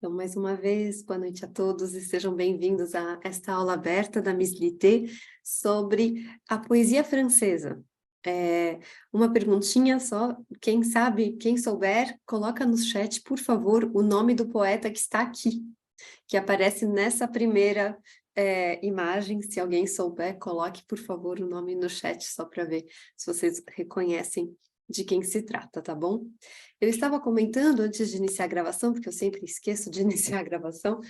Então, mais uma vez, boa noite a todos e sejam bem-vindos a esta aula aberta da Miss Lité sobre a poesia francesa. Uma perguntinha só, quem sabe, quem souber, coloca no chat, por favor, o nome do poeta que está aqui, que aparece nessa primeira imagem. Se alguém souber, coloque, por favor, o nome no chat, só para ver se vocês reconhecem de quem se trata, tá bom? Eu estava comentando, antes de iniciar a gravação, porque eu sempre esqueço de iniciar a gravação,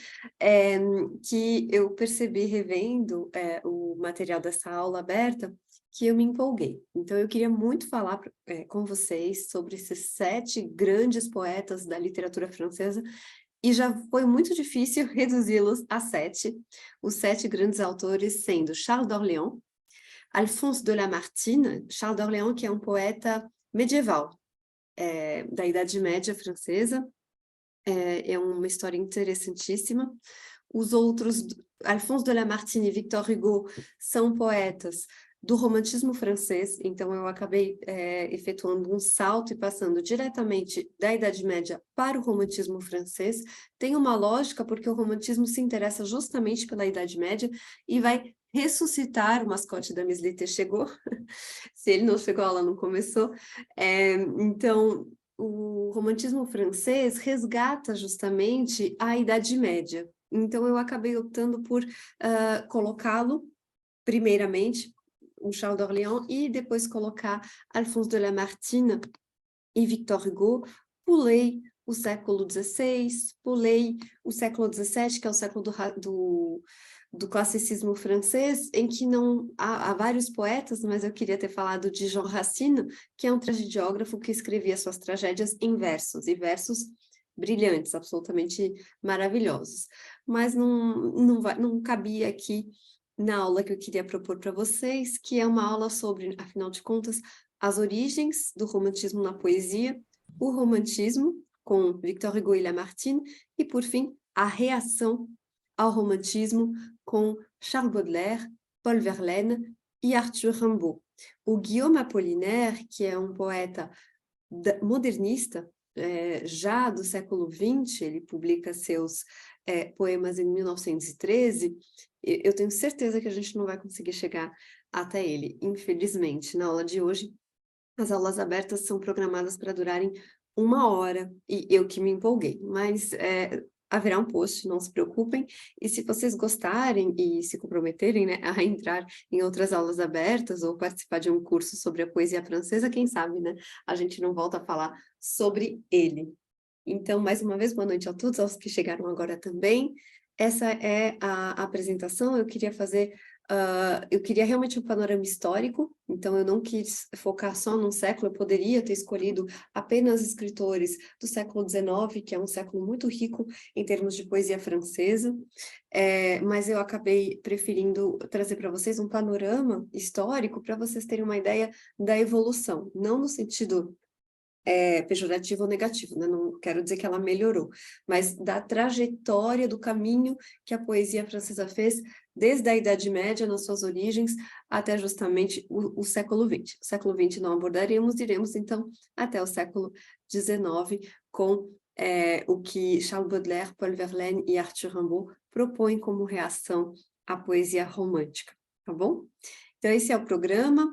que eu percebi, revendo o material dessa aula aberta, que eu me empolguei. Então, eu queria muito falar com vocês sobre esses 7 grandes poetas da literatura francesa, e já foi muito difícil reduzi-los a 7, os 7 grandes autores sendo Charles d'Orléans, Alphonse de Lamartine. Charles d'Orléans, que é um poeta medieval, da Idade Média francesa, é uma história interessantíssima. Os outros, Alphonse de Lamartine e Victor Hugo, são poetas do romantismo francês, então eu acabei efetuando um salto e passando diretamente da Idade Média para o romantismo francês. Tem uma lógica, porque o romantismo se interessa justamente pela Idade Média e vai ressuscitar. O mascote da Miss Lité chegou, se ele não chegou, ela não começou. Então, o romantismo francês resgata justamente a Idade Média. Então, eu acabei optando por colocá-lo, primeiramente, o Charles d'Orléans, e depois colocar Alphonse de Lamartine e Victor Hugo. Pulei o século XVI, pulei o século XVII, que é o século do classicismo francês, em que não há vários poetas, mas eu queria ter falado de Jean Racine, que é um tragediógrafo que escrevia suas tragédias em versos, e versos brilhantes, absolutamente maravilhosos. Mas não cabia aqui na aula que eu queria propor para vocês, que é uma aula sobre, afinal de contas, as origens do romantismo na poesia, o romantismo com Victor Hugo e Lamartine, e, por fim, a reação ao romantismo com Charles Baudelaire, Paul Verlaine e Arthur Rimbaud. O Guillaume Apollinaire, que é um poeta modernista, já do século XX, ele publica seus poemas em 1913, eu tenho certeza que a gente não vai conseguir chegar até ele, infelizmente. Na aula de hoje, as aulas abertas são programadas para durarem 1 hora, e eu que me empolguei, mas haverá um post, não se preocupem, e se vocês gostarem e se comprometerem, né, a entrar em outras aulas abertas ou participar de um curso sobre a poesia francesa, quem sabe, né, a gente não volta a falar sobre ele. Então, mais uma vez, boa noite a todos, aos que chegaram agora também. Essa é a apresentação. Eu queria fazer, eu queria realmente um panorama histórico, então eu não quis focar só num século. Eu poderia ter escolhido apenas escritores do século XIX, que é um século muito rico em termos de poesia francesa, mas eu acabei preferindo trazer para vocês um panorama histórico para vocês terem uma ideia da evolução, não no sentido pejorativo ou negativo, né? Não quero dizer que ela melhorou, mas da trajetória, do caminho que a poesia francesa fez desde a Idade Média, nas suas origens, até justamente o século XX. O século XX não abordaremos, iremos então até o século XIX, com o que Charles Baudelaire, Paul Verlaine e Arthur Rimbaud propõem como reação à poesia romântica, tá bom? Então esse é o programa.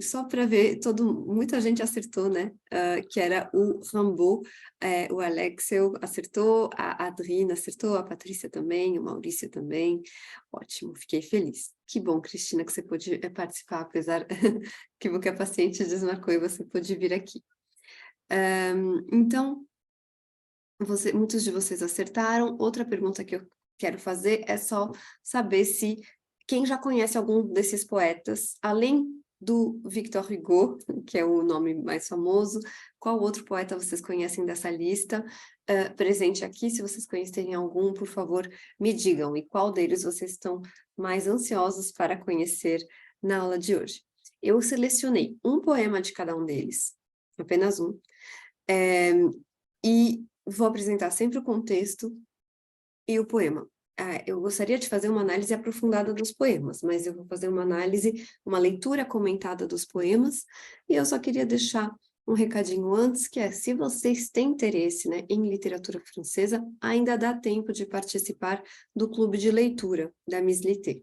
Só para ver, muita gente acertou, né? Que era o Rimbaud, o Alexeu acertou, a Adrina acertou, a Patrícia também, o Maurício também. Ótimo, fiquei feliz. Que bom, Cristina, que você pôde participar, apesar que a paciente desmarcou e você pôde vir aqui. Então, muitos de vocês acertaram. Outra pergunta que eu quero fazer é só saber se quem já conhece algum desses poetas, além do Victor Hugo, que é o nome mais famoso, qual outro poeta vocês conhecem dessa lista? Presente aqui, se vocês conhecerem algum, por favor, me digam. E qual deles vocês estão mais ansiosos para conhecer na aula de hoje? Eu selecionei um poema de cada um deles, apenas um, e vou apresentar sempre o contexto e o poema. Eu gostaria de fazer uma análise aprofundada dos poemas, mas eu vou fazer uma leitura comentada dos poemas, e eu só queria deixar um recadinho antes, que é, se vocês têm interesse, né, em literatura francesa, ainda dá tempo de participar do clube de leitura da Miss Lité.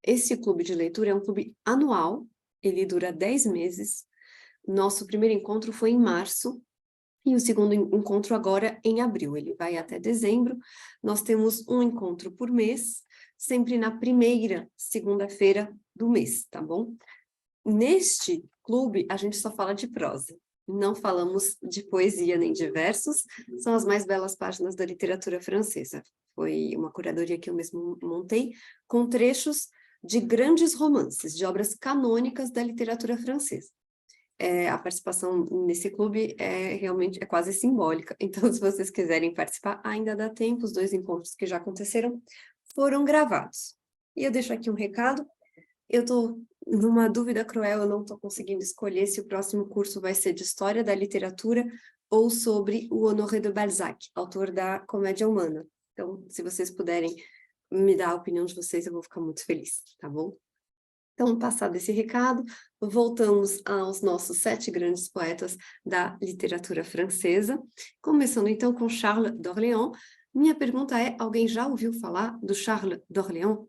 Esse clube de leitura é um clube anual, ele dura 10 meses. Nosso primeiro encontro foi em março, e o segundo encontro agora em abril. Ele vai até dezembro. Nós temos um encontro por mês, sempre na primeira segunda-feira do mês, tá bom? Neste clube, a gente só fala de prosa. Não falamos de poesia nem de versos, são as mais belas páginas da literatura francesa. Foi uma curadoria que eu mesmo montei, com trechos de grandes romances, de obras canônicas da literatura francesa. A participação nesse clube realmente quase simbólica. Então, se vocês quiserem participar, ainda dá tempo, os 2 encontros que já aconteceram foram gravados. E eu deixo aqui um recado, eu estou numa dúvida cruel, eu não estou conseguindo escolher se o próximo curso vai ser de História da Literatura ou sobre o Honoré de Balzac, autor da Comédia Humana. Então, se vocês puderem me dar a opinião de vocês, eu vou ficar muito feliz, tá bom? Então, passado esse recado, voltamos aos nossos 7 grandes poetas da literatura francesa, começando então com Charles d'Orléans. Minha pergunta é, alguém já ouviu falar do Charles d'Orléans?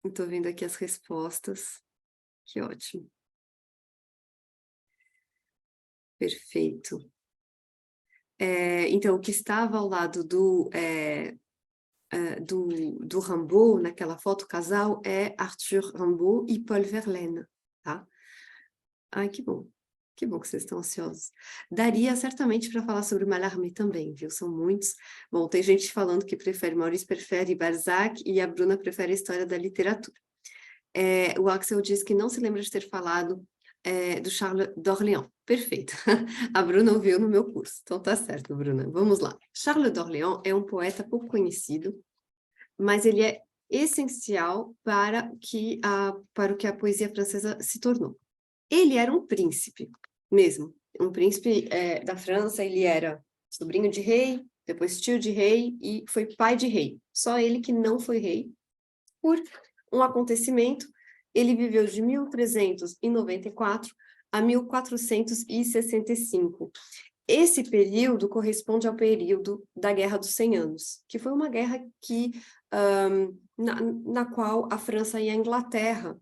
Estou vendo aqui as respostas, que ótimo. Perfeito. Então, o que estava ao lado do Rimbaud, naquela foto casal, é Arthur Rimbaud e Paul Verlaine, tá? Ai, que bom que vocês estão ansiosos. Daria certamente para falar sobre Mallarmé também, viu? São muitos. Bom, tem gente falando que Maurício prefere Balzac e a Bruna prefere a história da literatura. O Axel diz que não se lembra de ter falado do Charles d'Orléans. Perfeito. A Bruna ouviu no meu curso. Então tá certo, Bruna. Vamos lá. Charles d'Orléans é um poeta pouco conhecido, mas ele é essencial para o que a poesia francesa se tornou. Ele era um príncipe, mesmo. Um príncipe da França, ele era sobrinho de rei, depois tio de rei e foi pai de rei. Só ele que não foi rei. Por um acontecimento, ele viveu de 1394 a 1465. Esse período corresponde ao período da Guerra dos 100 Anos, que foi uma guerra na qual a França e a Inglaterra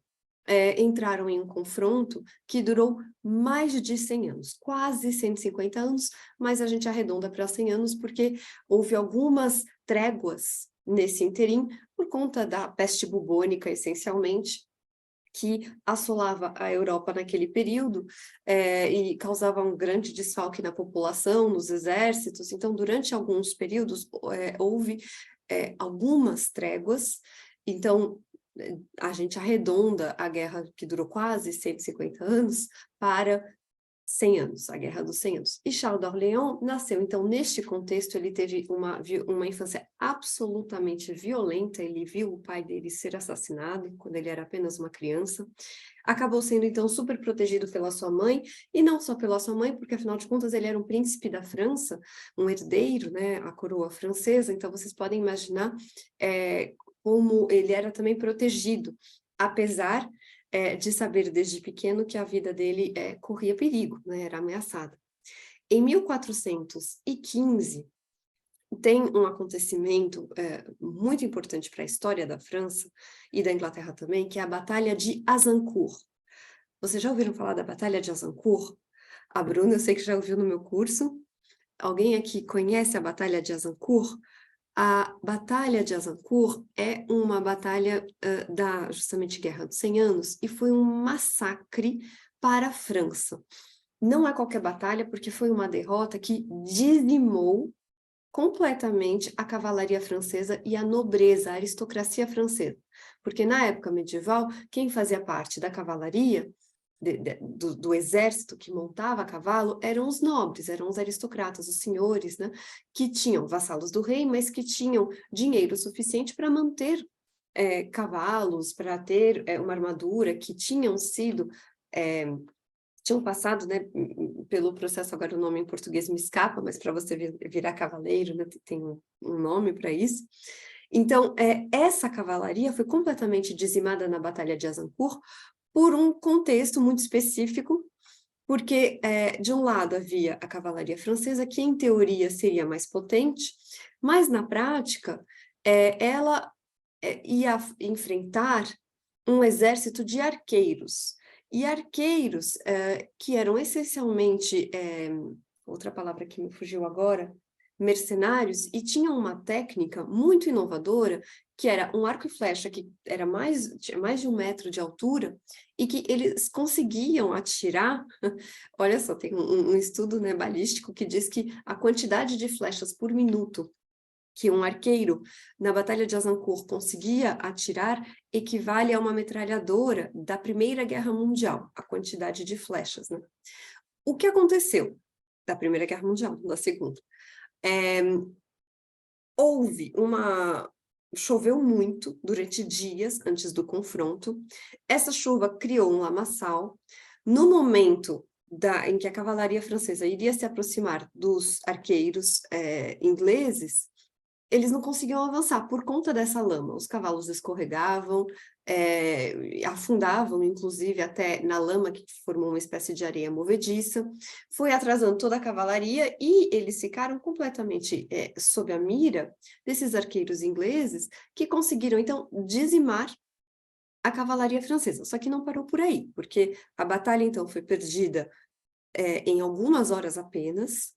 entraram em um confronto que durou mais de 100 anos, quase 150 anos, mas a gente arredonda para 100 anos porque houve algumas tréguas nesse interim por conta da peste bubônica, essencialmente, que assolava a Europa naquele período e causava um grande desfalque na população, nos exércitos. Então, durante alguns períodos, houve algumas tréguas. Então, a gente arredonda a guerra que durou quase 150 anos para 100 anos, a Guerra dos 100 Anos. E Charles d'Orléans nasceu, então, neste contexto, ele teve uma infância absolutamente violenta, ele viu o pai dele ser assassinado quando ele era apenas uma criança, acabou sendo, então, super protegido pela sua mãe, e não só pela sua mãe, porque, afinal de contas, ele era um príncipe da França, um herdeiro, né, a coroa francesa, então vocês podem imaginar como ele era também protegido, apesar de saber desde pequeno que a vida dele corria perigo, né, era ameaçada. Em 1415, tem um acontecimento muito importante para a história da França e da Inglaterra também, que é a Batalha de Azincourt. Vocês já ouviram falar da Batalha de Azincourt? A Bruna, eu sei que já ouviu no meu curso. Alguém aqui conhece a Batalha de Azincourt? A Batalha de Azincourt é uma batalha da, justamente, Guerra dos 100 Anos, e foi um massacre para a França. Não é qualquer batalha, porque foi uma derrota que dizimou completamente a cavalaria francesa e a nobreza, a aristocracia francesa. Porque na época medieval, quem fazia parte da cavalaria, do exército que montava a cavalo, eram os nobres, eram os aristocratas, os senhores, né, que tinham vassalos do rei, mas que tinham dinheiro suficiente para manter cavalos, para ter uma armadura, que tinham passado, né, pelo processo, agora o nome em português me escapa, mas para você virar cavaleiro, né, tem um nome para isso. Então, essa cavalaria foi completamente dizimada na Batalha de Azincourt por um contexto muito específico, Porque, de um lado, havia a cavalaria francesa, que em teoria seria mais potente, mas na prática, ela ia enfrentar um exército de arqueiros. E arqueiros, que eram essencialmente, outra palavra que me fugiu agora, mercenários, e tinham uma técnica muito inovadora, que era um arco e flecha que era tinha mais de 1 metro de altura, e que eles conseguiam atirar. Olha só, tem um estudo, né, balístico que diz que a quantidade de flechas por minuto que um arqueiro na Batalha de Azincourt conseguia atirar equivale a uma metralhadora da Primeira Guerra Mundial, a quantidade de flechas, né? O que aconteceu da Primeira Guerra Mundial, da Segunda? Choveu muito durante dias antes do confronto. Essa chuva criou um lamaçal. No momento em que a cavalaria francesa iria se aproximar dos arqueiros ingleses, eles não conseguiam avançar por conta dessa lama. Os cavalos escorregavam, afundavam, inclusive, até na lama, que formou uma espécie de areia movediça. Foi atrasando toda a cavalaria e eles ficaram completamente sob a mira desses arqueiros ingleses, que conseguiram, então, dizimar a cavalaria francesa. Só que não parou por aí, porque a batalha, então, foi perdida em algumas horas apenas.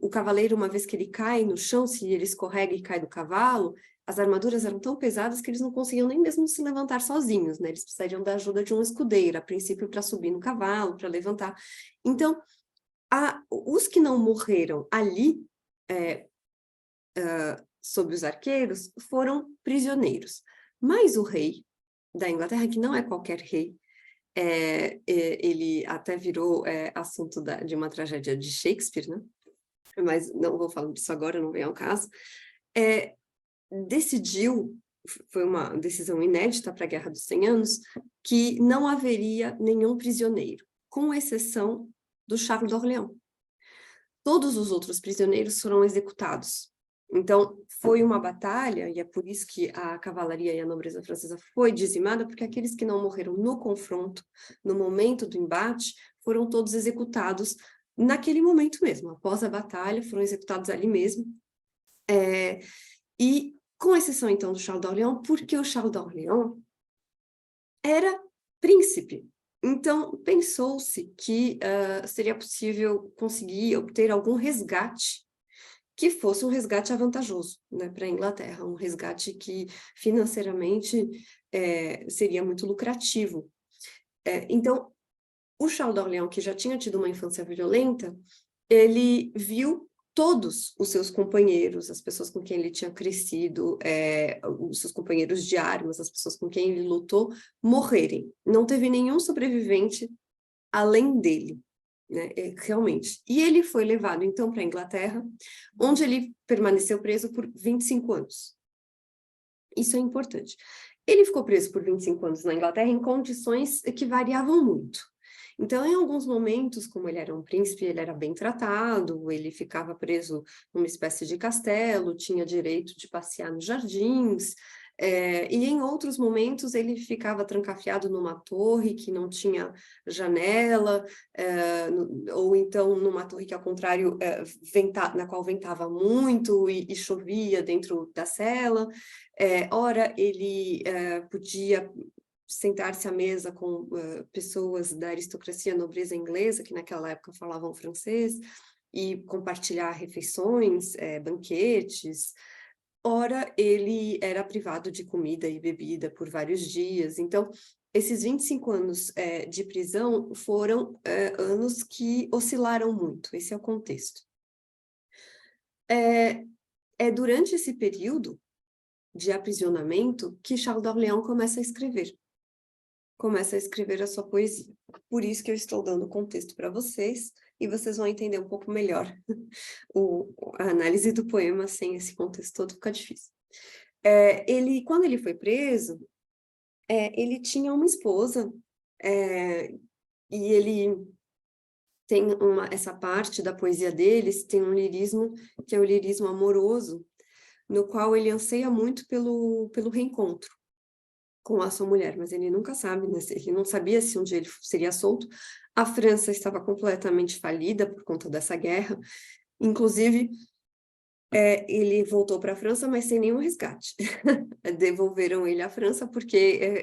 O cavaleiro, uma vez que ele cai no chão, se ele escorrega e cai do cavalo, as armaduras eram tão pesadas que eles não conseguiam nem mesmo se levantar sozinhos, né? Eles precisariam da ajuda de um escudeiro, a princípio para subir no cavalo, para levantar. Então, os que não morreram ali, sob os arqueiros, foram prisioneiros. Mas o rei da Inglaterra, que não é qualquer rei, ele até virou assunto de uma tragédia de Shakespeare, né? Mas não vou falar disso agora, não vem ao caso, decidiu, foi uma decisão inédita para a Guerra dos 100 Anos, que não haveria nenhum prisioneiro, com exceção do Charles d'Orléans. Todos os outros prisioneiros foram executados. Então, foi uma batalha, e é por isso que a cavalaria e a nobreza francesa foi dizimada, porque aqueles que não morreram no confronto, no momento do embate, foram todos executados naquele momento mesmo. Após a batalha, foram executados ali mesmo. E, com exceção, então, do Charles d'Orléans, porque o Charles d'Orléans era príncipe. Então, pensou-se que seria possível conseguir obter algum resgate que fosse um resgate avantajoso, né, para a Inglaterra, um resgate que financeiramente seria muito lucrativo. Então, o Charles d'Orléans, que já tinha tido uma infância violenta, ele viu todos os seus companheiros, as pessoas com quem ele tinha crescido, os seus companheiros de armas, as pessoas com quem ele lutou, morrerem. Não teve nenhum sobrevivente além dele, né, realmente. E ele foi levado, então, para a Inglaterra, onde ele permaneceu preso por 25 anos. Isso é importante. Ele ficou preso por 25 anos na Inglaterra em condições que variavam muito. Então, em alguns momentos, como ele era um príncipe, ele era bem tratado, ele ficava preso numa espécie de castelo, tinha direito de passear nos jardins, e em outros momentos ele ficava trancafiado numa torre que não tinha janela, ou então numa torre que, ao contrário, na qual ventava muito e chovia dentro da cela. Ora, ele podia sentar-se à mesa com pessoas da aristocracia nobreza inglesa, que naquela época falavam francês, e compartilhar refeições, banquetes. Ora, ele era privado de comida e bebida por vários dias. Então, esses 25 anos de prisão foram anos que oscilaram muito, esse é o contexto. É durante esse período de aprisionamento que Charles d'Orléans começa a escrever a sua poesia. Por isso que eu estou dando o contexto para vocês, e vocês vão entender um pouco melhor a análise do poema. Sem esse contexto todo fica difícil. Quando ele foi preso, ele tinha uma esposa, e ele tem essa parte da poesia deles, tem um lirismo, que é o lirismo amoroso, no qual ele anseia muito pelo reencontro. com a sua mulher, mas ele nunca sabe, né? Ele não sabia se um dia ele seria solto. A França estava completamente falida por conta dessa guerra, inclusive ele voltou para a França, mas sem nenhum resgate. Devolveram ele à França porque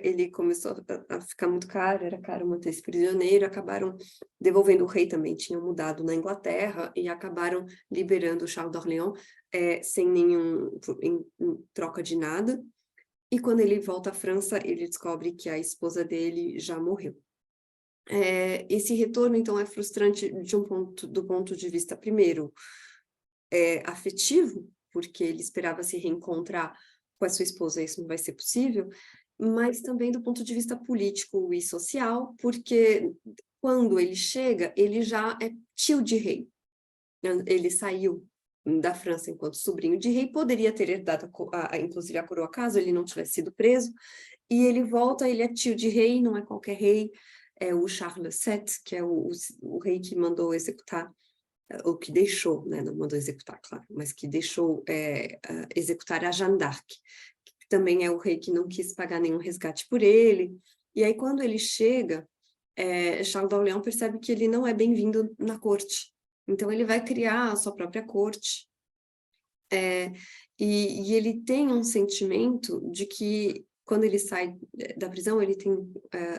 ele começou a ficar muito caro, era caro manter esse prisioneiro, acabaram devolvendo. O rei também tinha mudado na Inglaterra e acabaram liberando o Charles d'Orléans sem nenhum, em troca de nada. E quando ele volta à França, ele descobre que a esposa dele já morreu. Esse retorno, então, é frustrante do ponto de vista, primeiro, afetivo, porque ele esperava se reencontrar com a sua esposa, isso não vai ser possível, mas também do ponto de vista político e social, porque quando ele chega, ele já é tio de rei. Ele saiu da França enquanto sobrinho de rei, poderia ter herdado, inclusive, a coroa caso ele não tivesse sido preso, e ele volta, ele é tio de rei, não é qualquer rei, é o Charles VII, que é o rei que mandou executar, ou que deixou, né, não mandou executar, claro, mas que deixou executar a Jeanne d'Arc, que também é o rei que não quis pagar nenhum resgate por ele. E aí, quando ele chega, Charles d'Orléans percebe que ele não é bem-vindo na corte. Então, ele vai criar a sua própria corte. E ele tem um sentimento de que, quando ele sai da prisão, ele tem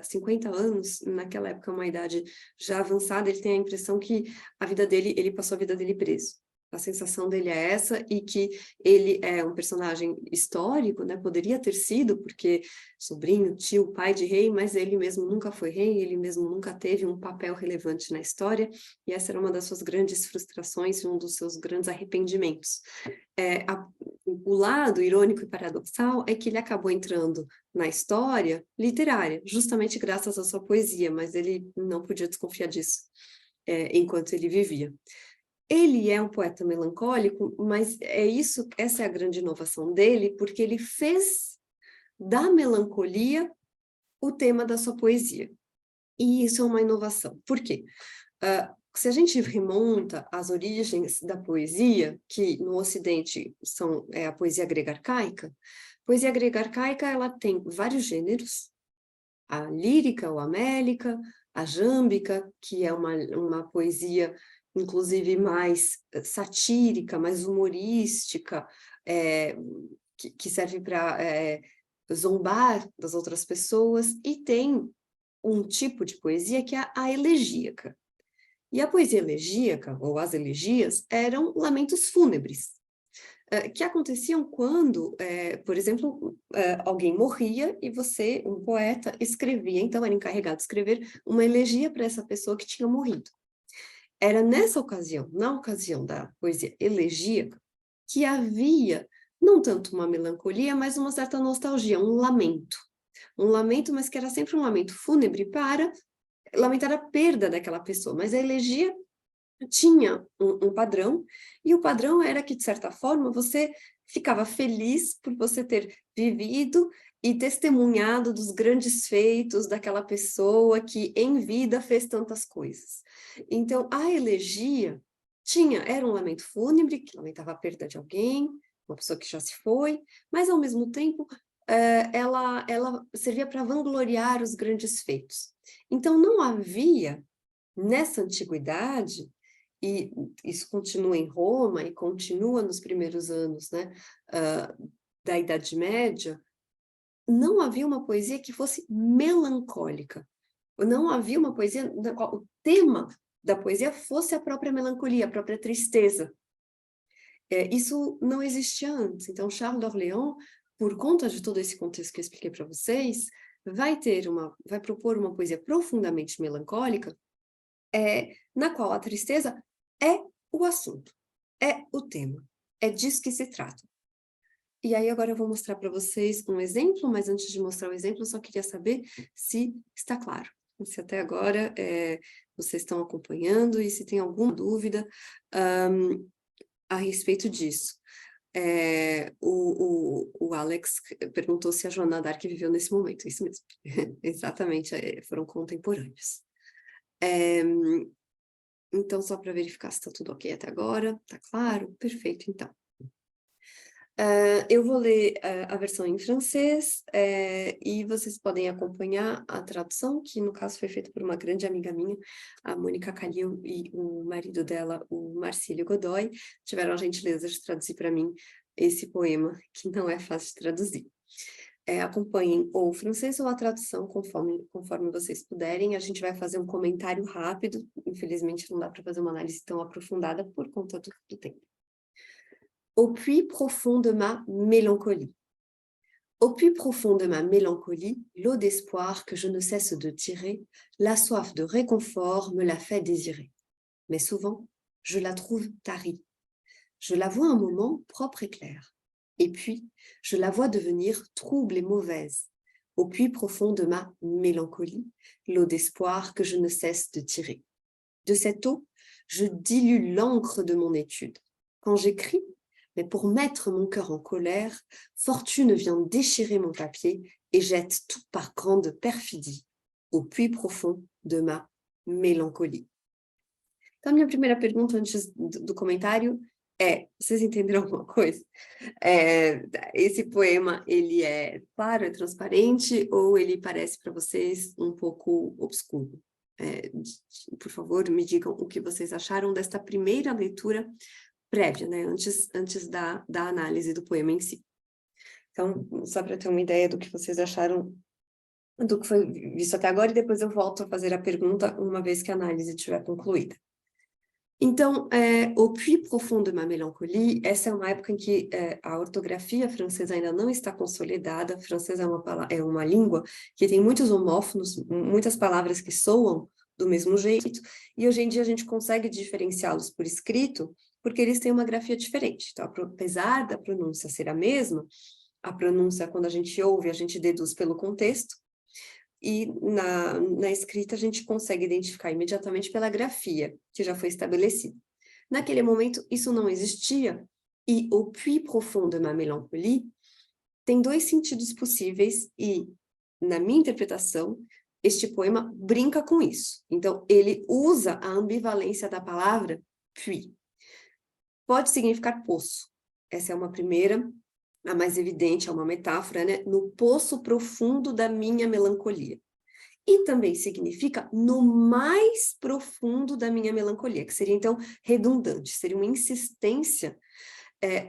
50 anos, naquela época uma idade já avançada, ele tem a impressão que a vida dele, ele passou a vida dele preso. A sensação dele é essa, e que ele é um personagem histórico, né? Poderia ter sido, porque sobrinho, tio, pai de rei, mas ele mesmo nunca foi rei, ele mesmo nunca teve um papel relevante na história, e essa era uma das suas grandes frustrações, um dos seus grandes arrependimentos. O lado irônico e paradoxal é que ele acabou entrando na história literária, justamente graças à sua poesia, mas ele não podia desconfiar disso enquanto ele vivia. Ele é um poeta melancólico, mas essa é a grande inovação dele, porque ele fez da melancolia o tema da sua poesia. E isso é uma inovação. Por quê? Se a gente remonta às origens da poesia, que no Ocidente são a poesia grega arcaica, ela tem vários gêneros: a lírica ou amélica, a jâmbica, que é uma poesia, inclusive, mais satírica, mais humorística, que serve para zombar das outras pessoas, e tem um tipo de poesia que é a elegíaca. E a poesia elegíaca, ou as elegias, eram lamentos fúnebres, que aconteciam quando, por exemplo, alguém morria e você, um poeta, escrevia, então era encarregado de escrever uma elegia para essa pessoa que tinha morrido. Era nessa ocasião, na ocasião da poesia elegíaca, que havia não tanto uma melancolia, mas uma certa nostalgia, um lamento. Um lamento, mas que era sempre um lamento fúnebre para lamentar a perda daquela pessoa. Mas a elegia tinha um padrão, e o padrão era que, de certa forma, você ficava feliz por você ter vivido e testemunhado dos grandes feitos daquela pessoa que, em vida, fez tantas coisas. Então, a elegia era um lamento fúnebre, que lamentava a perda de alguém, uma pessoa que já se foi, mas, ao mesmo tempo, ela servia para vangloriar os grandes feitos. Então, não havia, nessa antiguidade, e isso continua em Roma e continua nos primeiros anos, né, da Idade Média, não havia uma poesia que fosse melancólica. Não havia uma poesia na qual o tema da poesia fosse a própria melancolia, a própria tristeza. Isso não existia antes. Então, Charles d'Orléans, por conta de todo esse contexto que eu expliquei para vocês, vai propor uma poesia profundamente melancólica, na qual a tristeza é o assunto, é o tema, é disso que se trata. E aí agora eu vou mostrar para vocês um exemplo, mas antes de mostrar o exemplo, eu só queria saber se está claro, se até agora vocês estão acompanhando e se tem alguma dúvida a respeito disso. O Alex perguntou se a Joana d'Arc viveu nesse momento, isso mesmo, exatamente, foram contemporâneos. Então, só para verificar se está tudo ok até agora, tá claro? Perfeito, então. Eu vou ler a versão em francês e vocês podem acompanhar a tradução, que no caso foi feita por uma grande amiga minha, a Mônica Calil, e o marido dela, o Marcílio Godoy, tiveram a gentileza de traduzir para mim esse poema, que não é fácil de traduzir. Acompanhem ou o francês ou a tradução, conforme vocês puderem. A gente vai fazer um comentário rápido, infelizmente não dá para fazer uma análise tão aprofundada por conta do tempo. Au puits profond de ma mélancolie. Au puits profond de ma mélancolie, l'eau d'espoir que je ne cesse de tirer, la soif de réconfort me la fait désirer. Mais souvent, je la trouve tarie. Je la vois un moment propre et claire. Et puis, je la vois devenir trouble et mauvaise. Au puits profond de ma mélancolie, l'eau d'espoir que je ne cesse de tirer. De cette eau, je dilue l'encre de mon étude. Quand j'écris, mais pour mettre mon cœur en colère, fortune vient déchirer mon papier et jette tout par grande perfidie au puits profond de ma mélancolie. Então, a minha primeira pergunta antes do comentário vocês entenderam alguma coisa? Esse poema, ele é claro, é transparente, ou ele parece para vocês um pouco obscuro? Por favor, me digam o que vocês acharam desta primeira leitura prévia, né? Antes da análise do poema em si. Então, só para ter uma ideia do que vocês acharam do que foi visto até agora, e depois eu volto a fazer a pergunta uma vez que a análise estiver concluída. Então, au puits profond de ma mélancolie, essa é uma época em que a ortografia francesa ainda não está consolidada. O francês é uma língua que tem muitos homófonos, muitas palavras que soam do mesmo jeito, e hoje em dia a gente consegue diferenciá-los por escrito, porque eles têm uma grafia diferente. Então, apesar da pronúncia ser a mesma, a pronúncia, quando a gente ouve, a gente deduz pelo contexto, e na escrita a gente consegue identificar imediatamente pela grafia, que já foi estabelecida. Naquele momento, isso não existia, e au puits profond de ma mélancolie tem dois sentidos possíveis, e, na minha interpretação, este poema brinca com isso. Então, ele usa a ambivalência da palavra puits. Pode significar poço. Essa é uma primeira, a mais evidente, é uma metáfora, né? No poço profundo da minha melancolia. E também significa no mais profundo da minha melancolia, que seria, então, redundante, seria uma insistência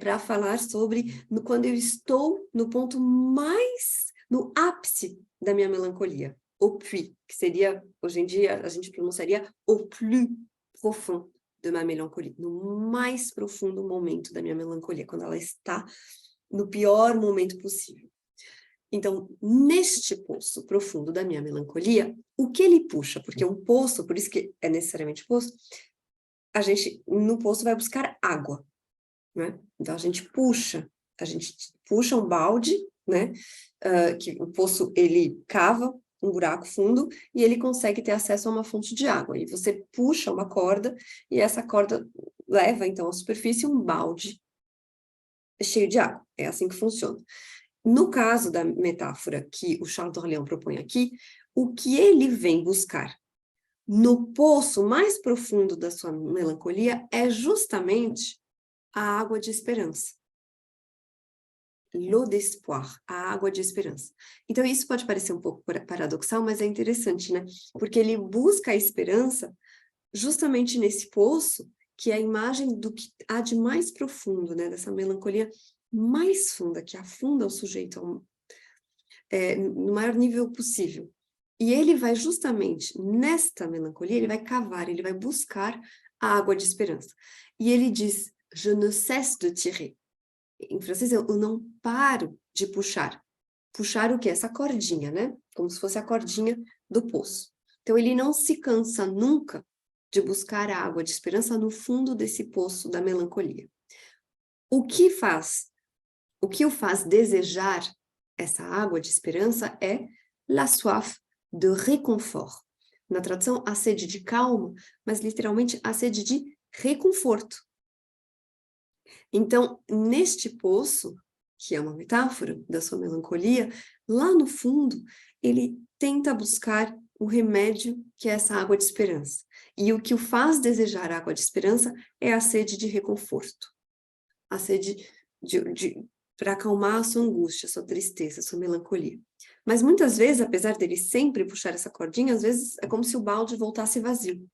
para falar sobre quando eu estou no ponto mais, no ápice da minha melancolia, au puits, que seria, hoje em dia, a gente pronunciaria au plus profond de ma mélancolie, no mais profundo momento da minha melancolia, quando ela está no pior momento possível. Então, neste poço profundo da minha melancolia, o que ele puxa? Porque um poço, por isso que é necessariamente poço, a gente, no poço, vai buscar água, né? Então, a gente puxa um balde, né? Que o poço, ele cava um buraco fundo e ele consegue ter acesso a uma fonte de água. E você puxa uma corda e essa corda leva, então, à superfície um balde cheio de água. É assim que funciona. No caso da metáfora que o Charles d'Orléans propõe aqui, o que ele vem buscar no poço mais profundo da sua melancolia é justamente a água de esperança. L'eau d'espoir, a água de esperança. Então, isso pode parecer um pouco paradoxal, mas é interessante, né? Porque ele busca a esperança justamente nesse poço, que é a imagem do que há de mais profundo, né? Dessa melancolia mais funda, que afunda o sujeito no maior nível possível. E ele vai justamente, nesta melancolia, ele vai cavar, ele vai buscar a água de esperança. E ele diz, je ne cesse de tirer. Em francês, eu não paro de puxar. Puxar o quê? Essa cordinha, né? Como se fosse a cordinha do poço. Então, ele não se cansa nunca de buscar a água de esperança no fundo desse poço da melancolia. O que o faz desejar essa água de esperança é la soif de réconfort. Na tradução, a sede de calma, mas literalmente a sede de reconforto. Então, neste poço, que é uma metáfora da sua melancolia, lá no fundo, ele tenta buscar o remédio que é essa água de esperança. E o que o faz desejar a água de esperança é a sede de reconforto. A sede para acalmar a sua angústia, a sua tristeza, a sua melancolia. Mas muitas vezes, apesar dele sempre puxar essa cordinha, às vezes é como se o balde voltasse vazio.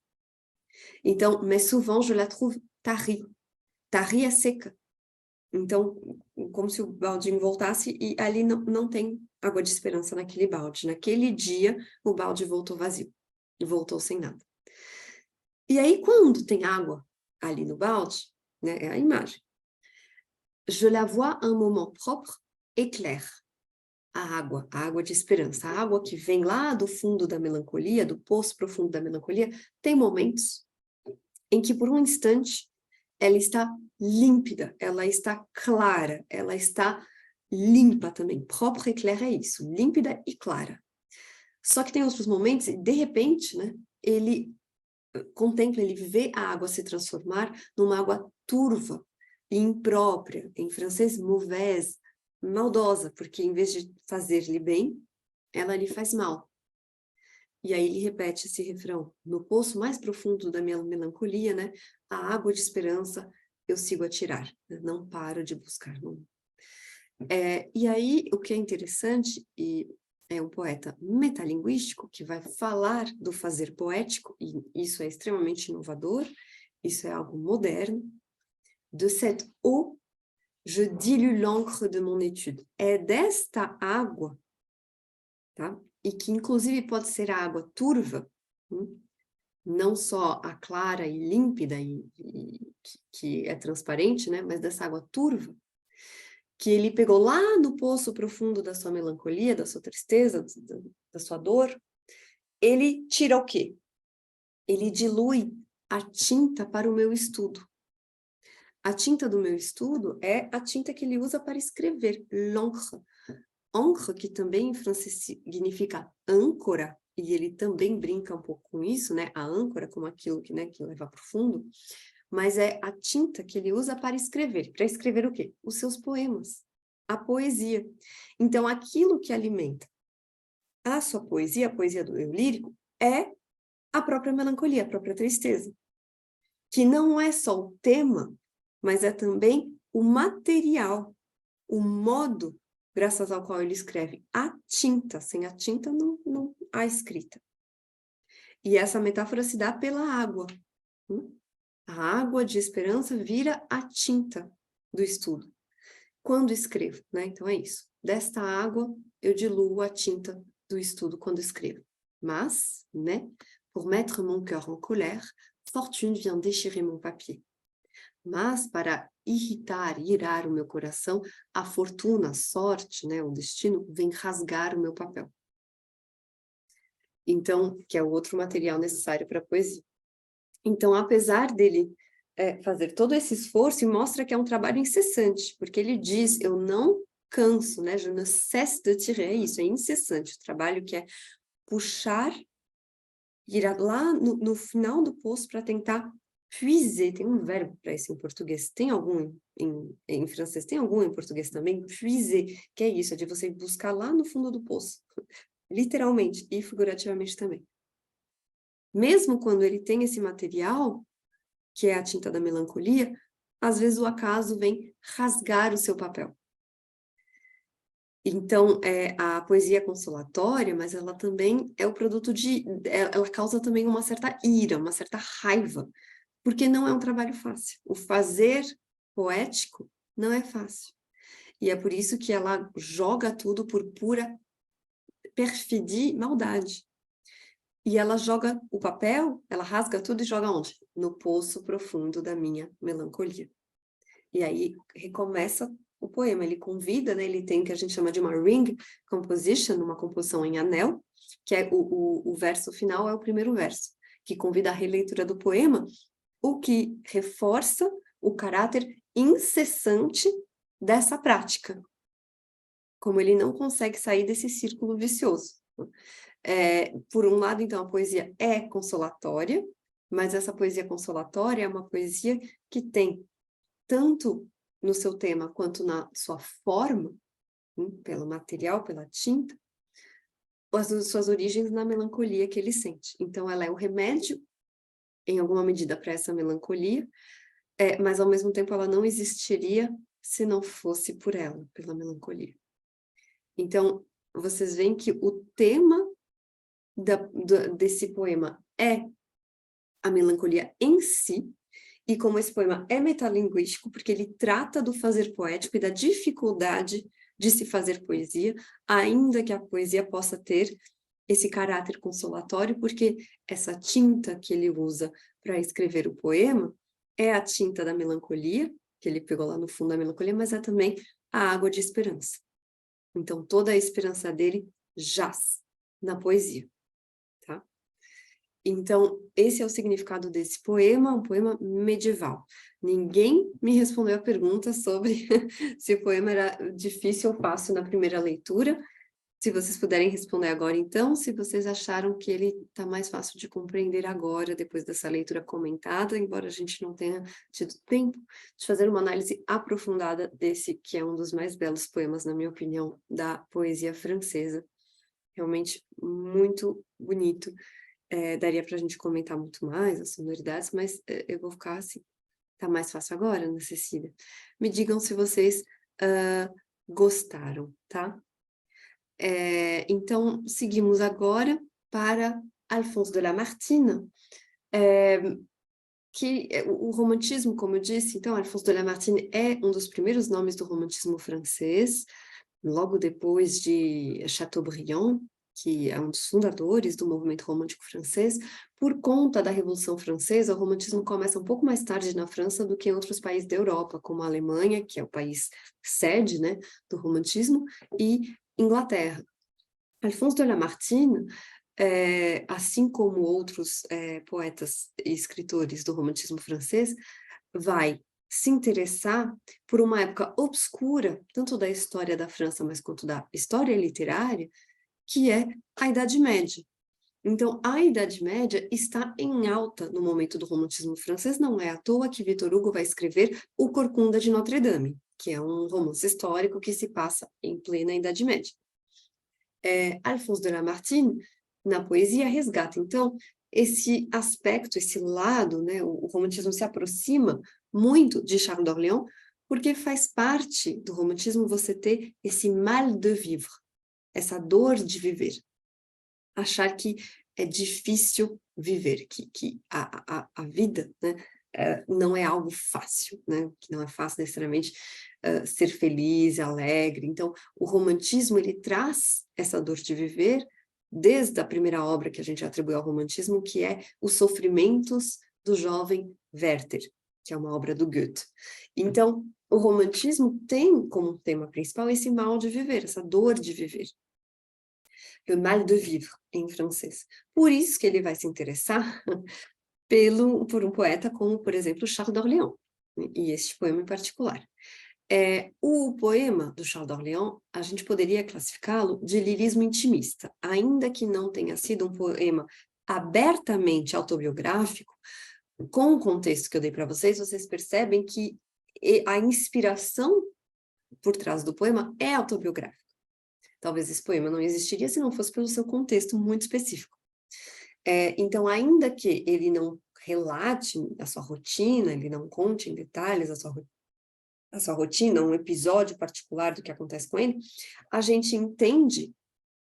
Então, mais souvent je la trouve tarie. Tarie é seca. Então, como se o baldinho voltasse e ali não tem água de esperança naquele balde. Naquele dia, o balde voltou vazio. Voltou sem nada. E aí, quando tem água ali no balde, né, é a imagem. Je la vois un moment propre et clair. A água de esperança, a água que vem lá do fundo da melancolia, do poço profundo da melancolia, tem momentos em que por um instante ela está límpida, ela está clara, ela está limpa também. Propre et clair é isso, límpida e clara. Só que tem outros momentos, e de repente, né, ele contempla, ele vê a água se transformar numa água turva e imprópria, em francês, mauvaise, maldosa, porque em vez de fazer-lhe bem, ela lhe faz mal. E aí ele repete esse refrão, no poço mais profundo da minha melancolia, né, a água de esperança eu sigo a tirar, né, não paro de buscar. Não. E aí o que é interessante, e é um poeta metalinguístico que vai falar do fazer poético, e isso é extremamente inovador, isso é algo moderno, de cette eau, je dilue l'encre de mon étude. É desta água, tá? E que inclusive pode ser a água turva, não só a clara e límpida, que é transparente, né? Mas dessa água turva, que ele pegou lá no poço profundo da sua melancolia, da sua tristeza, da sua dor, ele tira o quê? Ele dilui a tinta para o meu estudo. A tinta do meu estudo é a tinta que ele usa para escrever, l'encre. Encre, que também em francês significa âncora, e ele também brinca um pouco com isso, né? A âncora como aquilo que, né, que leva para o fundo, mas é a tinta que ele usa para escrever. Para escrever o quê? Os seus poemas, a poesia. Então, aquilo que alimenta a sua poesia, a poesia do eu lírico, é a própria melancolia, a própria tristeza. Que não é só o tema, mas é também o material, o modo graças ao qual ele escreve. A tinta, sem a tinta não há escrita. E essa metáfora se dá pela água. A água de esperança vira a tinta do estudo. Quando escrevo, né? Então é isso. Desta água eu diluo a tinta do estudo quando escrevo. Mas, né? Pour mettre mon cœur en colère, fortune vient déchirer mon papier. Mas para irar o meu coração, a fortuna, a sorte, né, o destino, vem rasgar o meu papel. Então, que é o outro material necessário para a poesia. Então, apesar dele fazer todo esse esforço, mostra que é um trabalho incessante, porque ele diz, eu não canso, né, je ne cesse de tirer, é isso, é incessante, o trabalho que é puxar, ir lá no final do poço para tentar puiser, tem um verbo para isso em português, tem algum em francês, tem algum em português também? Puiser, que é isso, é de você buscar lá no fundo do poço, literalmente e figurativamente também. Mesmo quando ele tem esse material, que é a tinta da melancolia, às vezes o acaso vem rasgar o seu papel. Então, a poesia consolatória, mas ela também é o produto ela causa também uma certa ira, uma certa raiva, porque não é um trabalho fácil. O fazer poético não é fácil. E é por isso que ela joga tudo por pura perfidie, maldade. E ela joga o papel, ela rasga tudo e joga onde? No poço profundo da minha melancolia. E aí recomeça o poema, ele convida, né, ele tem o que a gente chama de uma ring composition, uma composição em anel, que é o verso final é o primeiro verso, que convida a releitura do poema, o que reforça o caráter incessante dessa prática, como ele não consegue sair desse círculo vicioso. Por um lado, então, a poesia é consolatória, mas essa poesia consolatória é uma poesia que tem tanto no seu tema quanto na sua forma, pelo material, pela tinta, as suas origens na melancolia que ele sente. Então, ela é o remédio, em alguma medida, para essa melancolia, mas, ao mesmo tempo, ela não existiria se não fosse por ela, pela melancolia. Então, vocês veem que o tema desse poema é a melancolia em si, e como esse poema é metalinguístico, porque ele trata do fazer poético e da dificuldade de se fazer poesia, ainda que a poesia possa ter esse caráter consolatório, porque essa tinta que ele usa para escrever o poema é a tinta da melancolia, que ele pegou lá no fundo da melancolia, mas é também a água de esperança. Então, toda a esperança dele jaz na poesia, tá? Então, esse é o significado desse poema, um poema medieval. Ninguém me respondeu a pergunta sobre se o poema era difícil ou fácil na primeira leitura. Se vocês puderem responder agora, então, se vocês acharam que ele está mais fácil de compreender agora, depois dessa leitura comentada, embora a gente não tenha tido tempo de fazer uma análise aprofundada desse, que é um dos mais belos poemas, na minha opinião, da poesia francesa. Realmente muito bonito. Daria para a gente comentar muito mais as sonoridades, mas eu vou ficar assim. Tá mais fácil agora, Ana Cecília? Me digam se vocês gostaram, tá? Então, seguimos agora para Alphonse de Lamartine, que o romantismo, como eu disse, então, Alphonse de Lamartine é um dos primeiros nomes do romantismo francês, logo depois de Chateaubriand, que é um dos fundadores do movimento romântico francês. Por conta da Revolução Francesa, o romantismo começa um pouco mais tarde na França do que em outros países da Europa, como a Alemanha, que é o país sede, né, do romantismo, e Inglaterra. Alphonse de Lamartine, assim como outros poetas e escritores do romantismo francês, vai se interessar por uma época obscura, tanto da história da França, mas quanto da história literária, que é a Idade Média. Então, a Idade Média está em alta no momento do romantismo francês, não é à toa que Victor Hugo vai escrever O Corcunda de Notre-Dame, que é um romance histórico que se passa em plena Idade Média. Alphonse de Lamartine, na poesia, resgata, então, esse aspecto, esse lado, né, o romantismo se aproxima muito de Charles d'Orléans, porque faz parte do romantismo você ter esse mal de vivre, essa dor de viver. Achar que é difícil viver, que a vida, né, não é algo fácil, né, que não é fácil necessariamente ser feliz, alegre. Então, o romantismo, ele traz essa dor de viver desde a primeira obra que a gente atribui ao romantismo, que é Os Sofrimentos do Jovem Werther, que é uma obra do Goethe. Então, o romantismo tem como tema principal esse mal de viver, essa dor de viver. Le mal de vivre, em francês. Por isso que ele vai se interessar por um poeta como, por exemplo, Charles d'Orléans, e este poema em particular. O poema do Charles d'Orléans, a gente poderia classificá-lo de lirismo intimista, ainda que não tenha sido um poema abertamente autobiográfico. Com o contexto que eu dei para vocês, vocês percebem que a inspiração por trás do poema é autobiográfica. Talvez esse poema não existiria se não fosse pelo seu contexto muito específico. Então, ainda que ele não relate a sua rotina, ele não conte em detalhes a sua rotina, um episódio particular do que acontece com ele, a gente entende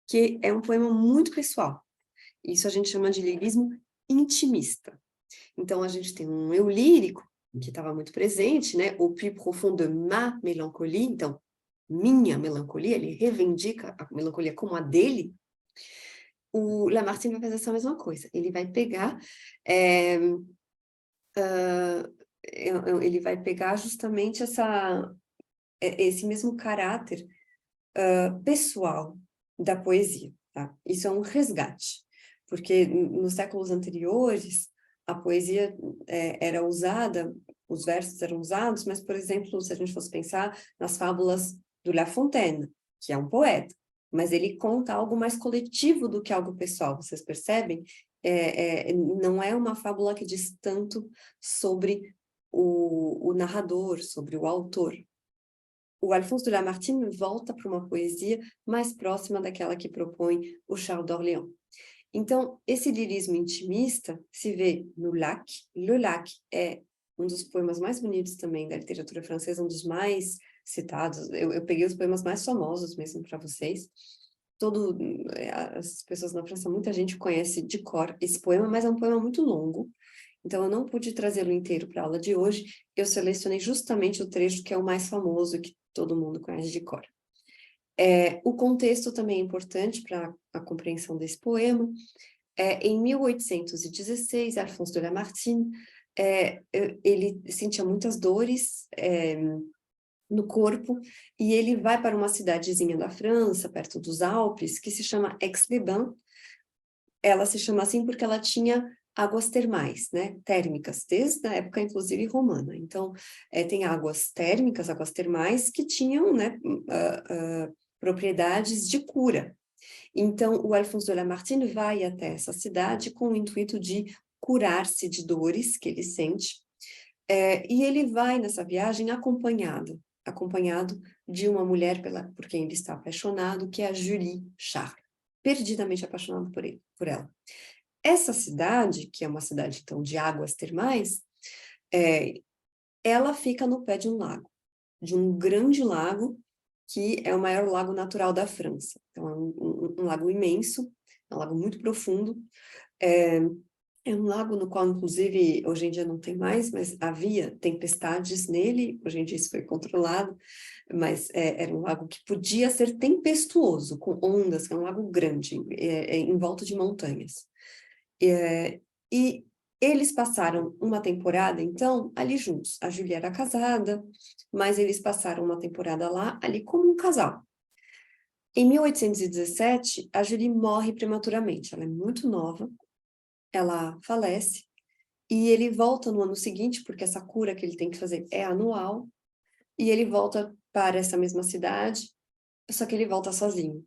que é um poema muito pessoal. Isso a gente chama de lirismo intimista. Então, a gente tem um eu lírico, que estava muito presente, né? Au plus profond de ma mélancolie, então, minha melancolia, ele reivindica a melancolia como a dele. O Lamartine vai fazer essa mesma coisa, ele vai pegar ele vai pegar justamente esse mesmo caráter pessoal da poesia, tá? Isso é um resgate, porque nos séculos anteriores a poesia era usada, os versos eram usados, mas, por exemplo, se a gente fosse pensar nas fábulas do La Fontaine, que é um poeta, mas ele conta algo mais coletivo do que algo pessoal, vocês percebem? Não é uma fábula que diz tanto sobre o narrador, sobre o autor. O Alphonse de Lamartine volta para uma poesia mais próxima daquela que propõe o Charles d'Orléans. Então, esse lirismo intimista se vê no lac. Le lac é um dos poemas mais bonitos também da literatura francesa, um dos mais citados. Eu peguei os poemas mais famosos mesmo para vocês. As pessoas na França, muita gente conhece de cor esse poema, mas é um poema muito longo, então eu não pude trazê-lo inteiro para a aula de hoje. Eu selecionei justamente o trecho que é o mais famoso, que todo mundo conhece de cor. O contexto também é importante para a compreensão desse poema. Em 1816, Alphonse de Lamartine, ele sentia muitas dores no corpo, e ele vai para uma cidadezinha da França, perto dos Alpes, que se chama Aix-les-Bains. Ela se chama assim porque ela tinha águas termais, né, térmicas, desde a época, inclusive, romana. Então, tem águas térmicas, águas termais, que tinham, né, propriedades de cura. Então, o Alphonse de Lamartine vai até essa cidade com o intuito de curar-se de dores que ele sente, e ele vai nessa viagem acompanhado de uma mulher por quem ele está apaixonado, que é a Julie Charles, perdidamente apaixonado por ela. Essa cidade, que é uma cidade, então, de águas termais, ela fica no pé de um lago, de um grande lago, que é o maior lago natural da França. Então, é um lago imenso, é um lago muito profundo, é um lago no qual, inclusive, hoje em dia não tem mais, mas havia tempestades nele, hoje em dia isso foi controlado, mas era um lago que podia ser tempestuoso, com ondas, que é um lago grande, em volta de montanhas. E eles passaram uma temporada, então, ali juntos. A Julia era casada, mas eles passaram uma temporada lá, ali como um casal. Em 1817, a Julie morre prematuramente, ela é muito nova, ela falece, e ele volta no ano seguinte, porque essa cura que ele tem que fazer é anual, e ele volta para essa mesma cidade, só que ele volta sozinho.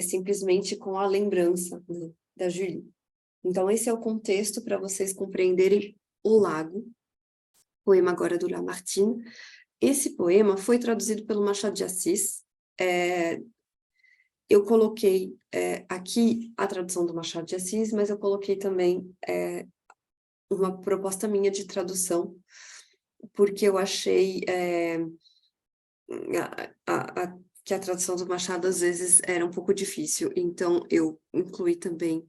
Simplesmente com a lembrança, né, da Julie. Então, esse é o contexto para vocês compreenderem o lago, poema agora do Lamartine. Esse poema foi traduzido pelo Machado de Assis. Eu coloquei aqui a tradução do Machado de Assis, mas eu coloquei também uma proposta minha de tradução, porque eu achei que a tradução do Machado às vezes era um pouco difícil, então eu incluí também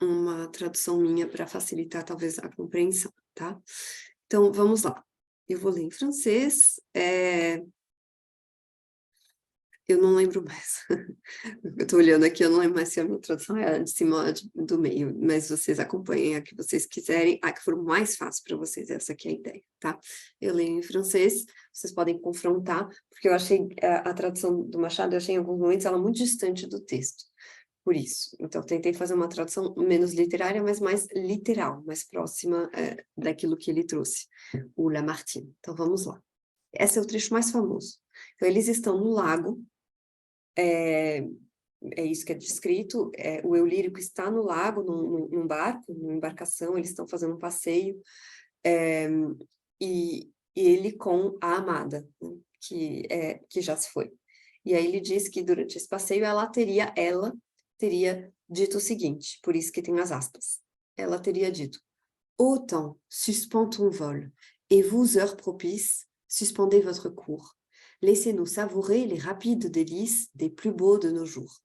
uma tradução minha para facilitar talvez a compreensão, tá? Então, vamos lá. Eu vou ler em francês, eu não lembro mais. Eu estou olhando aqui, eu não lembro mais se a minha tradução é de cima ou do meio, mas vocês acompanhem a que vocês quiserem, a que for mais fácil para vocês, essa aqui é a ideia, tá? Eu leio em francês, vocês podem confrontar, porque eu achei a tradução do Machado, eu achei em alguns momentos ela muito distante do texto, por isso. Então, eu tentei fazer uma tradução menos literária, mas mais literal, mais próxima daquilo que ele trouxe, o Lamartine. Então, vamos lá. Esse é o trecho mais famoso. Então, eles estão no lago, é isso que é descrito, o eu lírico está no lago, num barco, numa embarcação, eles estão fazendo um passeio, e ele com a amada, né, que já se foi. E aí ele diz que durante esse passeio ela teria dito o seguinte, por isso que tem as aspas. Ela teria dito: Ô temps, suspends ton vol, et vous, heures propices, suspendez votre cours. Laissez-nous savourer les rapides délices des plus beaux de nos jours.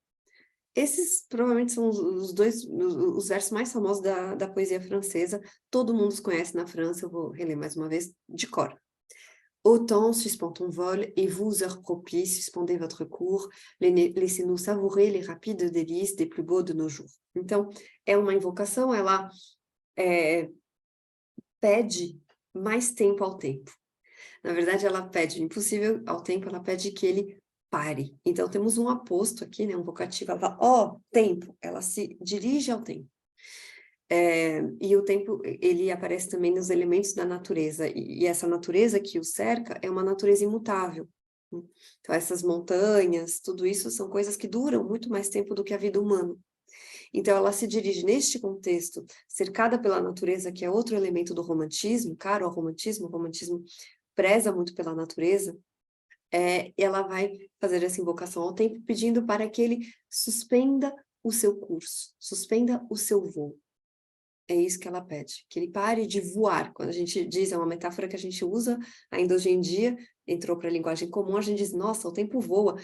Esses provavelmente são os versos mais famosos da poesia francesa. Todo mundo os conhece na França, eu vou reler mais uma vez, de cor. Ô temps, suspends ton vol, et vous, heures propices, suspendez votre cours, laissez-nous savourer les rapides délices des plus beaux de nos jours. Então, é uma invocação, ela pede mais tempo ao tempo. Na verdade, ela pede impossível ao tempo, ela pede que ele pare. Então, temos um aposto aqui, né, um vocativo, ela fala, ó, tempo, ela se dirige ao tempo. E o tempo, ele aparece também nos elementos da natureza, e essa natureza que o cerca é uma natureza imutável. Então, essas montanhas, tudo isso são coisas que duram muito mais tempo do que a vida humana. Então, ela se dirige neste contexto, cercada pela natureza, que é outro elemento do romantismo, caro ao romantismo, o romantismo preza muito pela natureza, ela vai fazer essa invocação ao tempo, pedindo para que ele suspenda o seu curso, suspenda o seu voo. É isso que ela pede, que ele pare de voar. Quando a gente diz, é uma metáfora que a gente usa ainda hoje em dia, entrou para a linguagem comum, a gente diz, nossa, o tempo voa.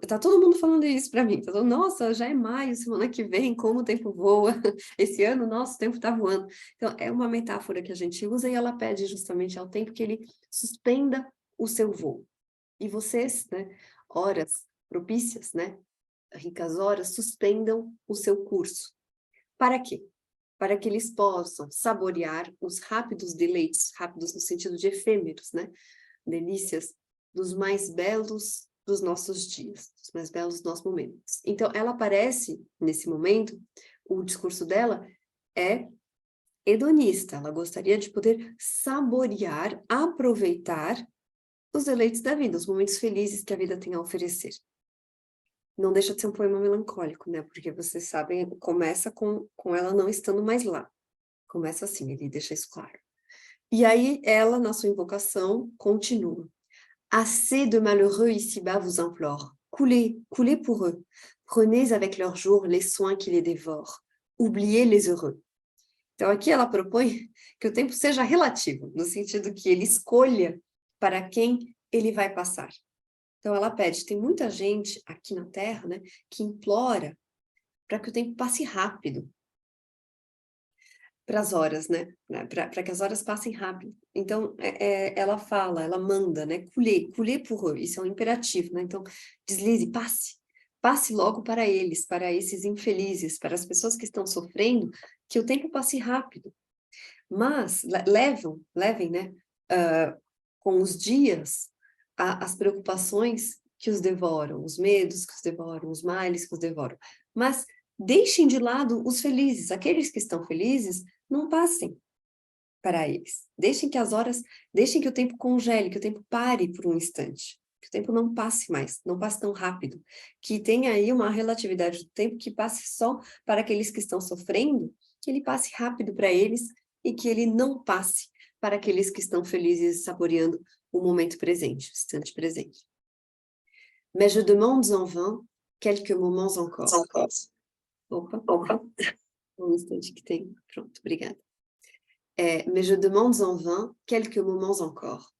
Tá todo mundo falando isso para mim, tá todo, nossa, já é maio, semana que vem, como o tempo voa. Esse ano, nossa, o tempo tá voando. Então, é uma metáfora que a gente usa e ela pede justamente ao tempo que ele suspenda o seu voo. E vocês, né, horas propícias, né, ricas horas, suspendam o seu curso. Para quê? Para que eles possam saborear os rápidos deleites, rápidos no sentido de efêmeros, né? Delícias dos mais belos dos nossos dias, dos mais belos dos nossos momentos. Então, ela aparece, nesse momento, o discurso dela é hedonista, ela gostaria de poder saborear, aproveitar os deleites da vida, os momentos felizes que a vida tem a oferecer. Não deixa de ser um poema melancólico, né? Porque vocês sabem, começa com ela não estando mais lá. Começa assim, ele deixa isso claro. E aí, ela, na sua invocação, continua. Assez de malheureux ici-bas vous implore. Coulez, coulez pour eux. Prenez avec leurs jours les soins qui les dévorent. Oubliez les heureux. Então, aqui ela propõe que o tempo seja relativo, no sentido que ele escolha para quem ele vai passar. Então, ela pede, tem muita gente aqui na Terra, né, que implora para que o tempo passe rápido, para as horas, né? Para que as horas passem rápido. Então, ela fala, ela manda, né? Couler pour eux, isso é um imperativo, né? Então, deslize, passe logo para eles, para esses infelizes, para as pessoas que estão sofrendo, que o tempo passe rápido. Mas levem, né? Com os dias, as preocupações que os devoram, os medos que os devoram, os males que os devoram. Mas deixem de lado os felizes, aqueles que estão felizes, não passem para eles. Deixem que o tempo congele, que o tempo pare por um instante, que o tempo não passe mais, não passe tão rápido, que tenha aí uma relatividade do tempo que passe só para aqueles que estão sofrendo, que ele passe rápido para eles e que ele não passe para aqueles que estão felizes saboreando o momento presente, o instante presente. Mais je demande en vain quelques moments encore. Opa. Um instante que tem. Pronto, obrigada. Mais je demande en vain quelques moments encore.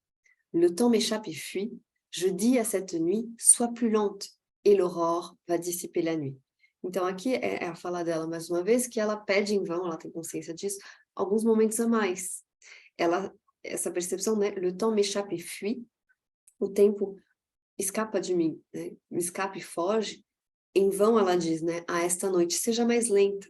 Le temps m'échappe et fuit. Je dis à cette nuit, sois plus lente, et l'aurore va dissiper la nuit. Então, aqui é a fala dela, mais uma vez, que ela pede em vão, ela tem consciência disso, alguns momentos a mais. Essa percepção, né? Le temps m'échappe et fuit. O tempo escapa de mim, né? Me escapa e foge. Em vão, ela diz, né? Esta noite seja mais lenta.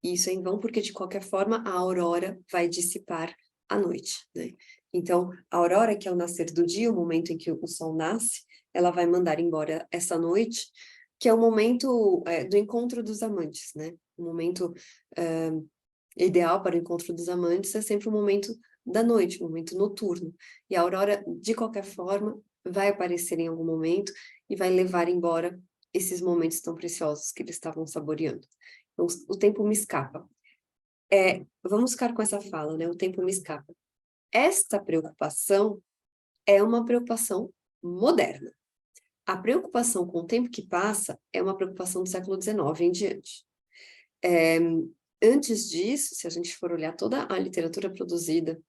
E isso é em vão porque, de qualquer forma, a aurora vai dissipar a noite, né? Então, a aurora, que é o nascer do dia, o momento em que o sol nasce, ela vai mandar embora essa noite, que é o momento do encontro dos amantes, né? O momento ideal para o encontro dos amantes é sempre o momento da noite, o momento noturno. E a aurora, de qualquer forma, vai aparecer em algum momento e vai levar embora esses momentos tão preciosos que eles estavam saboreando. Então, o tempo me escapa. Vamos ficar com essa fala, né? O tempo me escapa. Esta preocupação é uma preocupação moderna. A preocupação com o tempo que passa é uma preocupação do século XIX em diante. Antes disso, se a gente for olhar toda a literatura produzida,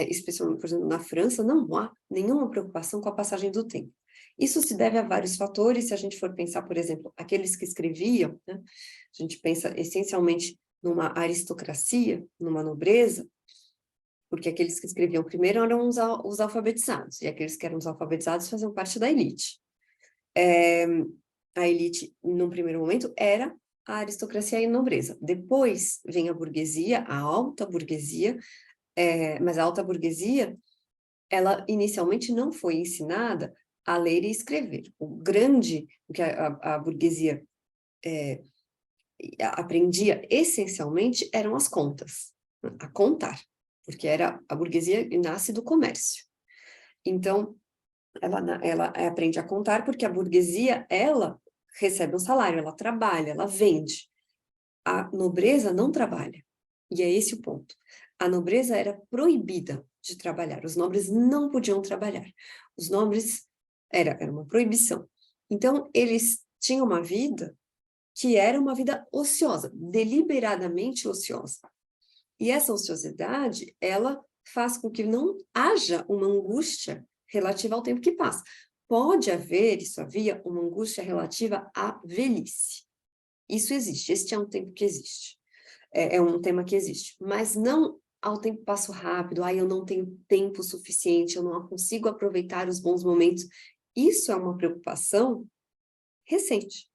especialmente, por exemplo, na França, não há nenhuma preocupação com a passagem do tempo. Isso se deve a vários fatores, se a gente for pensar, por exemplo, aqueles que escreviam, né? A gente pensa essencialmente numa aristocracia, numa nobreza, porque aqueles que escreviam primeiro eram os alfabetizados, e aqueles que eram os alfabetizados faziam parte da elite. A elite, num primeiro momento, era a aristocracia e a nobreza. Depois vem a burguesia, a alta burguesia, mas a alta burguesia, ela inicialmente não foi ensinada a ler e escrever. O que a burguesia aprendia essencialmente eram as contas, a contar, porque a burguesia nasce do comércio. Então, ela aprende a contar porque a burguesia, ela recebe um salário, ela trabalha, ela vende. A nobreza não trabalha. E é esse o ponto. A nobreza era proibida de trabalhar. Os nobres não podiam trabalhar. Os nobres, era uma proibição. Então, eles tinham uma vida que era uma vida ociosa, deliberadamente ociosa. E essa ociosidade, ela faz com que não haja uma angústia relativa ao tempo que passa. Pode haver, isso havia, uma angústia relativa à velhice. Isso existe, este é um tempo que existe. É um tema que existe, mas não ao tempo passo rápido, eu não tenho tempo suficiente, eu não consigo aproveitar os bons momentos. Isso é uma preocupação recente,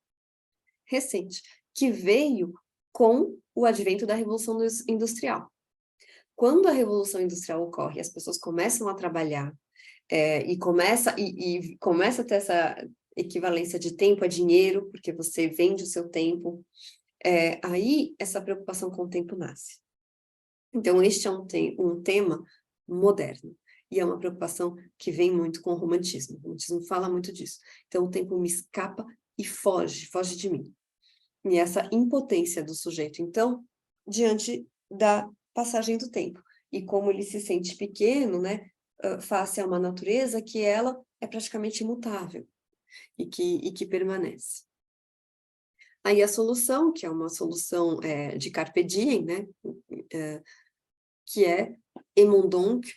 que veio com o advento da Revolução Industrial. Quando a Revolução Industrial ocorre, as pessoas começam a trabalhar, e começa a ter essa equivalência de tempo a dinheiro, porque você vende o seu tempo, aí essa preocupação com o tempo nasce. Então, este é um tema moderno, e é uma preocupação que vem muito com o romantismo. O romantismo fala muito disso. Então, o tempo me escapa e foge de mim. E essa impotência do sujeito, então, diante da passagem do tempo. E como ele se sente pequeno, né, face a uma natureza que ela é praticamente imutável e que permanece. Aí a solução, que é uma solução de carpe diem, né, que é aimons donc,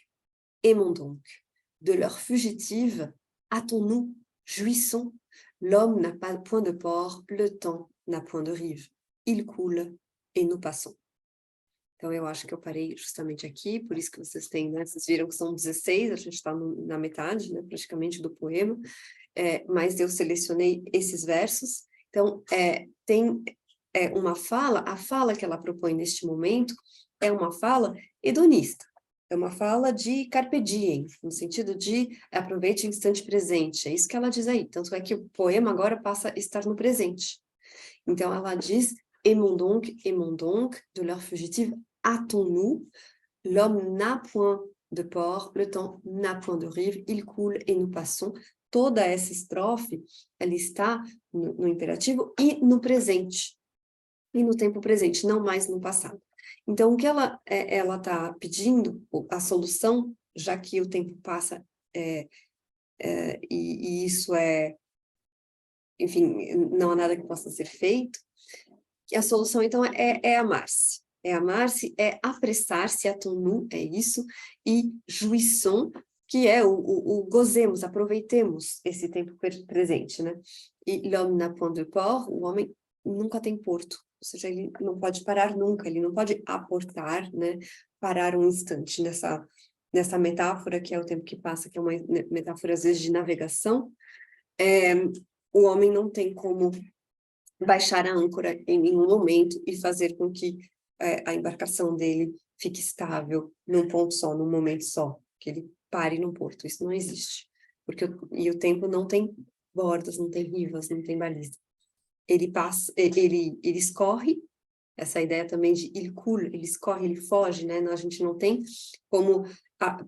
de l'heure fugitive, hâtons-nous, jouissons, l'homme n'a pas point de port, le temps n'a point de rive, il coule et nous passons. Então, eu acho que eu parei justamente aqui, por isso que vocês têm, né, vocês viram que são 16, a gente está na metade, né, praticamente do poema, mas eu selecionei esses versos. Então, tem uma fala, a fala que ela propõe neste momento é uma fala hedonista, é uma fala de carpe diem, no sentido de aproveite o instante presente, é isso que ela diz aí, tanto é que o poema agora passa a estar no presente. Então, ela diz, aimons donc, de l'heure fugitive, hâtons-nous, l'homme n'a point de port, le temps n'a point de rive, il coule et nous passons. Toda essa estrofe, ela está no imperativo e no presente, e no tempo presente, não mais no passado. Então, o que ela está pedindo, a solução, já que o tempo passa, e isso enfim, não há nada que possa ser feito, a solução, então, é amar-se. É amar-se, é apressar-se, hâtons-nous, é isso, e jouissons, que é o gozemos, aproveitemos esse tempo presente, né? E l'homme n'a point de port, o homem nunca tem porto, ou seja, ele não pode parar nunca, ele não pode aportar, né? Parar um instante nessa metáfora, que é o tempo que passa, que é uma metáfora, às vezes, de navegação. O homem não tem como baixar a âncora em nenhum momento e fazer com que a embarcação dele fique estável num ponto só, num momento só, que ele pare num porto. Isso não existe. E o tempo não tem bordas, não tem rivas, não tem baliza. Ele passa, ele escorre, essa ideia também de il coule, ele escorre, ele foge, né? A gente não tem como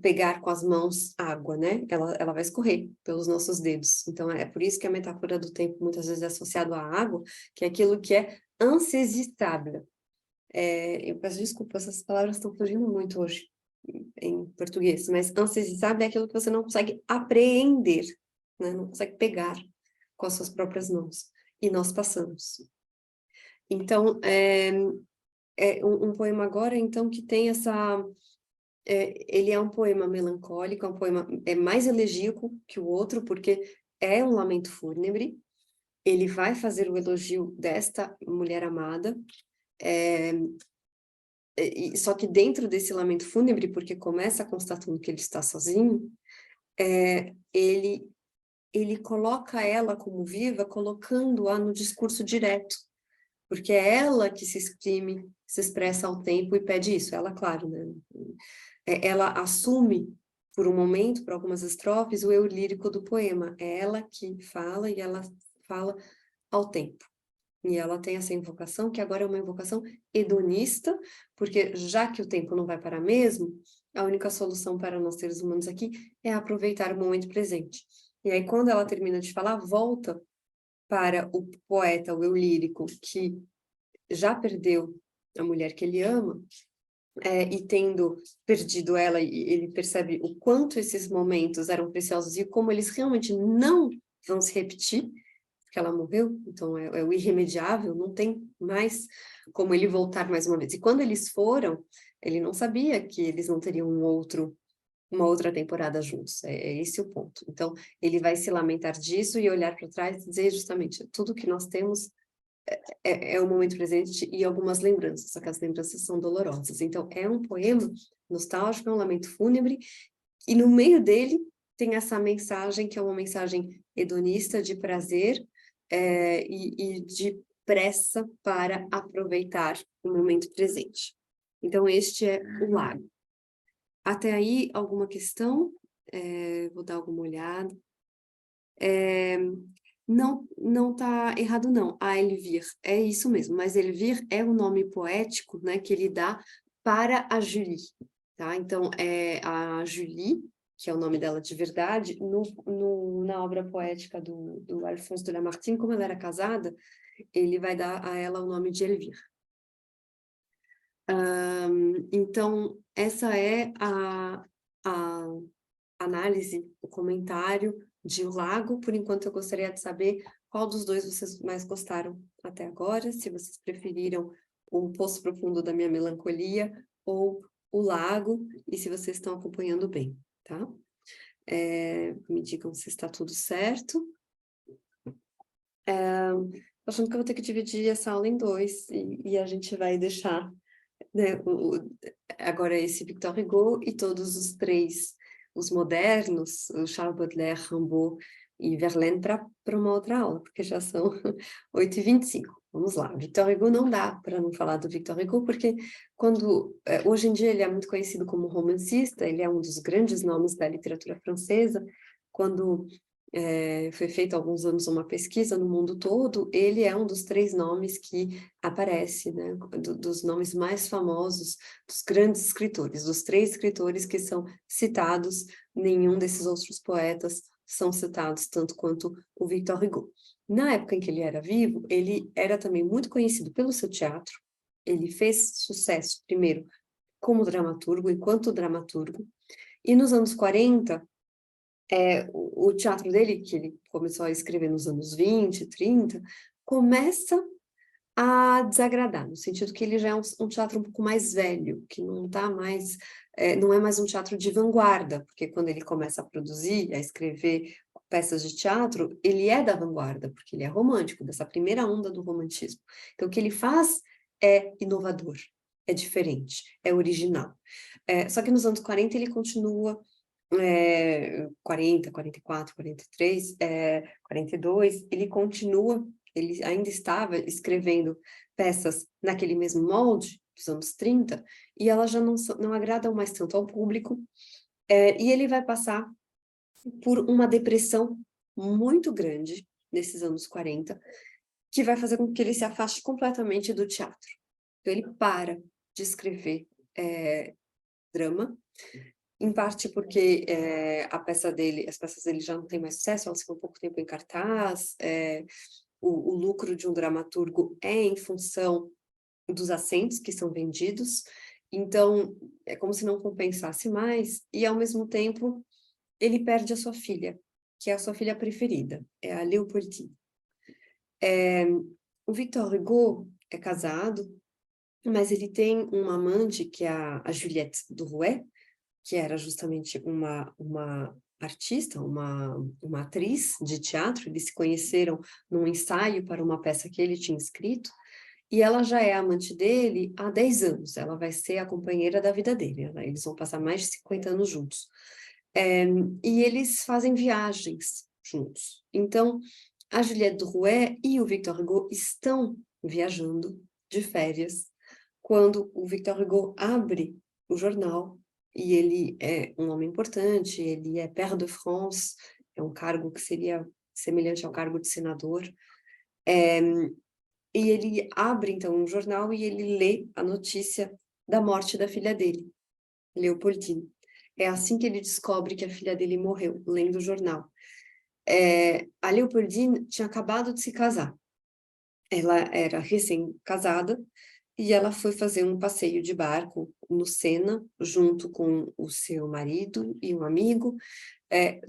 pegar com as mãos água, né? Ela vai escorrer pelos nossos dedos. Então, é por isso que a metáfora do tempo muitas vezes é associada à água, que é aquilo que é insaisissable. Eu peço desculpa, essas palavras estão fugindo muito hoje em português, mas insaisissable é aquilo que você não consegue apreender, né? Não consegue pegar com as suas próprias mãos. E nós passamos. Então, um poema agora, então, que tem essa... ele é um poema melancólico, é um poema mais elegíaco que o outro, porque é um lamento fúnebre. Ele vai fazer o elogio desta mulher amada, só que dentro desse lamento fúnebre, porque começa constatando que ele está sozinho, ele coloca ela como viva, colocando-a no discurso direto, porque é ela que se exprime, se expressa ao tempo e pede isso. Ela, claro, né? Ela assume, por um momento, por algumas estrofes, o eu lírico do poema. É ela que fala e ela fala ao tempo. E ela tem essa invocação, que agora é uma invocação hedonista, porque já que o tempo não vai parar mesmo, a única solução para nós seres humanos aqui é aproveitar o momento presente. E aí, quando ela termina de falar, volta para o poeta, o eu lírico, que já perdeu a mulher que ele ama, e tendo perdido ela, ele percebe o quanto esses momentos eram preciosos e como eles realmente não vão se repetir, porque ela morreu, então é o irremediável, não tem mais como ele voltar mais uma vez. E quando eles foram, ele não sabia que eles não teriam uma outra temporada juntos, é esse o ponto. Então, ele vai se lamentar disso e olhar para trás e dizer justamente, tudo que nós temos é o momento presente e algumas lembranças, só que as lembranças são dolorosas. Então, é um poema nostálgico, é um lamento fúnebre, e no meio dele tem essa mensagem, que é uma mensagem hedonista, de prazer e de pressa para aproveitar o momento presente. Então, este é o lago. Até aí, alguma questão? Vou dar alguma olhada. Não está errado, não. A Elvire, é isso mesmo, mas Elvire é o nome poético, né, que ele dá para a Julie, tá? Então, a Julie, que é o nome dela de verdade, na obra poética do Alphonse de Lamartine, como ela era casada, ele vai dar a ela o nome de Elvire. Então, essa é a análise, o comentário de O Lago. Por enquanto, eu gostaria de saber qual dos dois vocês mais gostaram até agora, se vocês preferiram O Poço Profundo da Minha Melancolia ou O Lago, e se vocês estão acompanhando bem, tá? Me digam se está tudo certo. Tô achando que eu vou ter que dividir essa aula em dois, e a gente vai deixar, né, agora esse Victor Hugo e todos os três, os modernos, o Charles Baudelaire, Rimbaud e Verlaine, para uma outra aula, porque já são 8h25. Vamos lá, Victor Hugo não dá para não falar do Victor Hugo, porque hoje em dia ele é muito conhecido como romancista, ele é um dos grandes nomes da literatura francesa. Quando foi feita há alguns anos uma pesquisa no mundo todo, ele é um dos 3 nomes que aparece, né, dos nomes mais famosos dos grandes escritores, dos 3 escritores que são citados, nenhum desses outros poetas são citados tanto quanto o Victor Hugo. Na época em que ele era vivo, ele era também muito conhecido pelo seu teatro, ele fez sucesso, primeiro, como dramaturgo, enquanto dramaturgo, e nos anos 40, o teatro dele, que ele começou a escrever nos anos 20, 30, começa a desagradar, no sentido que ele já é um teatro um pouco mais velho, que não tá mais, não é mais um teatro de vanguarda, porque quando ele começa a produzir, a escrever peças de teatro, ele é da vanguarda, porque ele é romântico, dessa primeira onda do romantismo. Então, o que ele faz é inovador, é diferente, é original. Só que nos anos 40 ele continua 40, 44, 43, 42, ele ainda estava escrevendo peças naquele mesmo molde, dos anos 30, e elas já não agradam mais tanto ao público, e ele vai passar por uma depressão muito grande, nesses anos 40, que vai fazer com que ele se afaste completamente do teatro. Então, ele para de escrever drama, em parte porque as peças dele já não têm mais sucesso, elas ficam pouco tempo em cartaz, o lucro de um dramaturgo é em função dos assentos que são vendidos, então é como se não compensasse mais, e ao mesmo tempo ele perde a sua filha, que é a sua filha preferida, é a Léopoldine. O Victor Hugo é casado, mas ele tem uma amante, que é a Juliette Drouet, que era justamente uma artista, uma atriz de teatro. Eles se conheceram num ensaio para uma peça que ele tinha escrito, e ela já é amante dele há 10 anos, ela vai ser a companheira da vida dele, eles vão passar mais de 50 anos juntos. E eles fazem viagens juntos. Então, a Juliette Drouet e o Victor Hugo estão viajando de férias, quando o Victor Hugo abre o jornal, e ele é um homem importante, ele é pair de France, é um cargo que seria semelhante ao cargo de senador, e ele abre, então, um jornal e ele lê a notícia da morte da filha dele, Leopoldine. É assim que ele descobre que a filha dele morreu, lendo o jornal. A Leopoldine tinha acabado de se casar. Ela era recém-casada, e ela foi fazer um passeio de barco no Sena, junto com o seu marido e um amigo.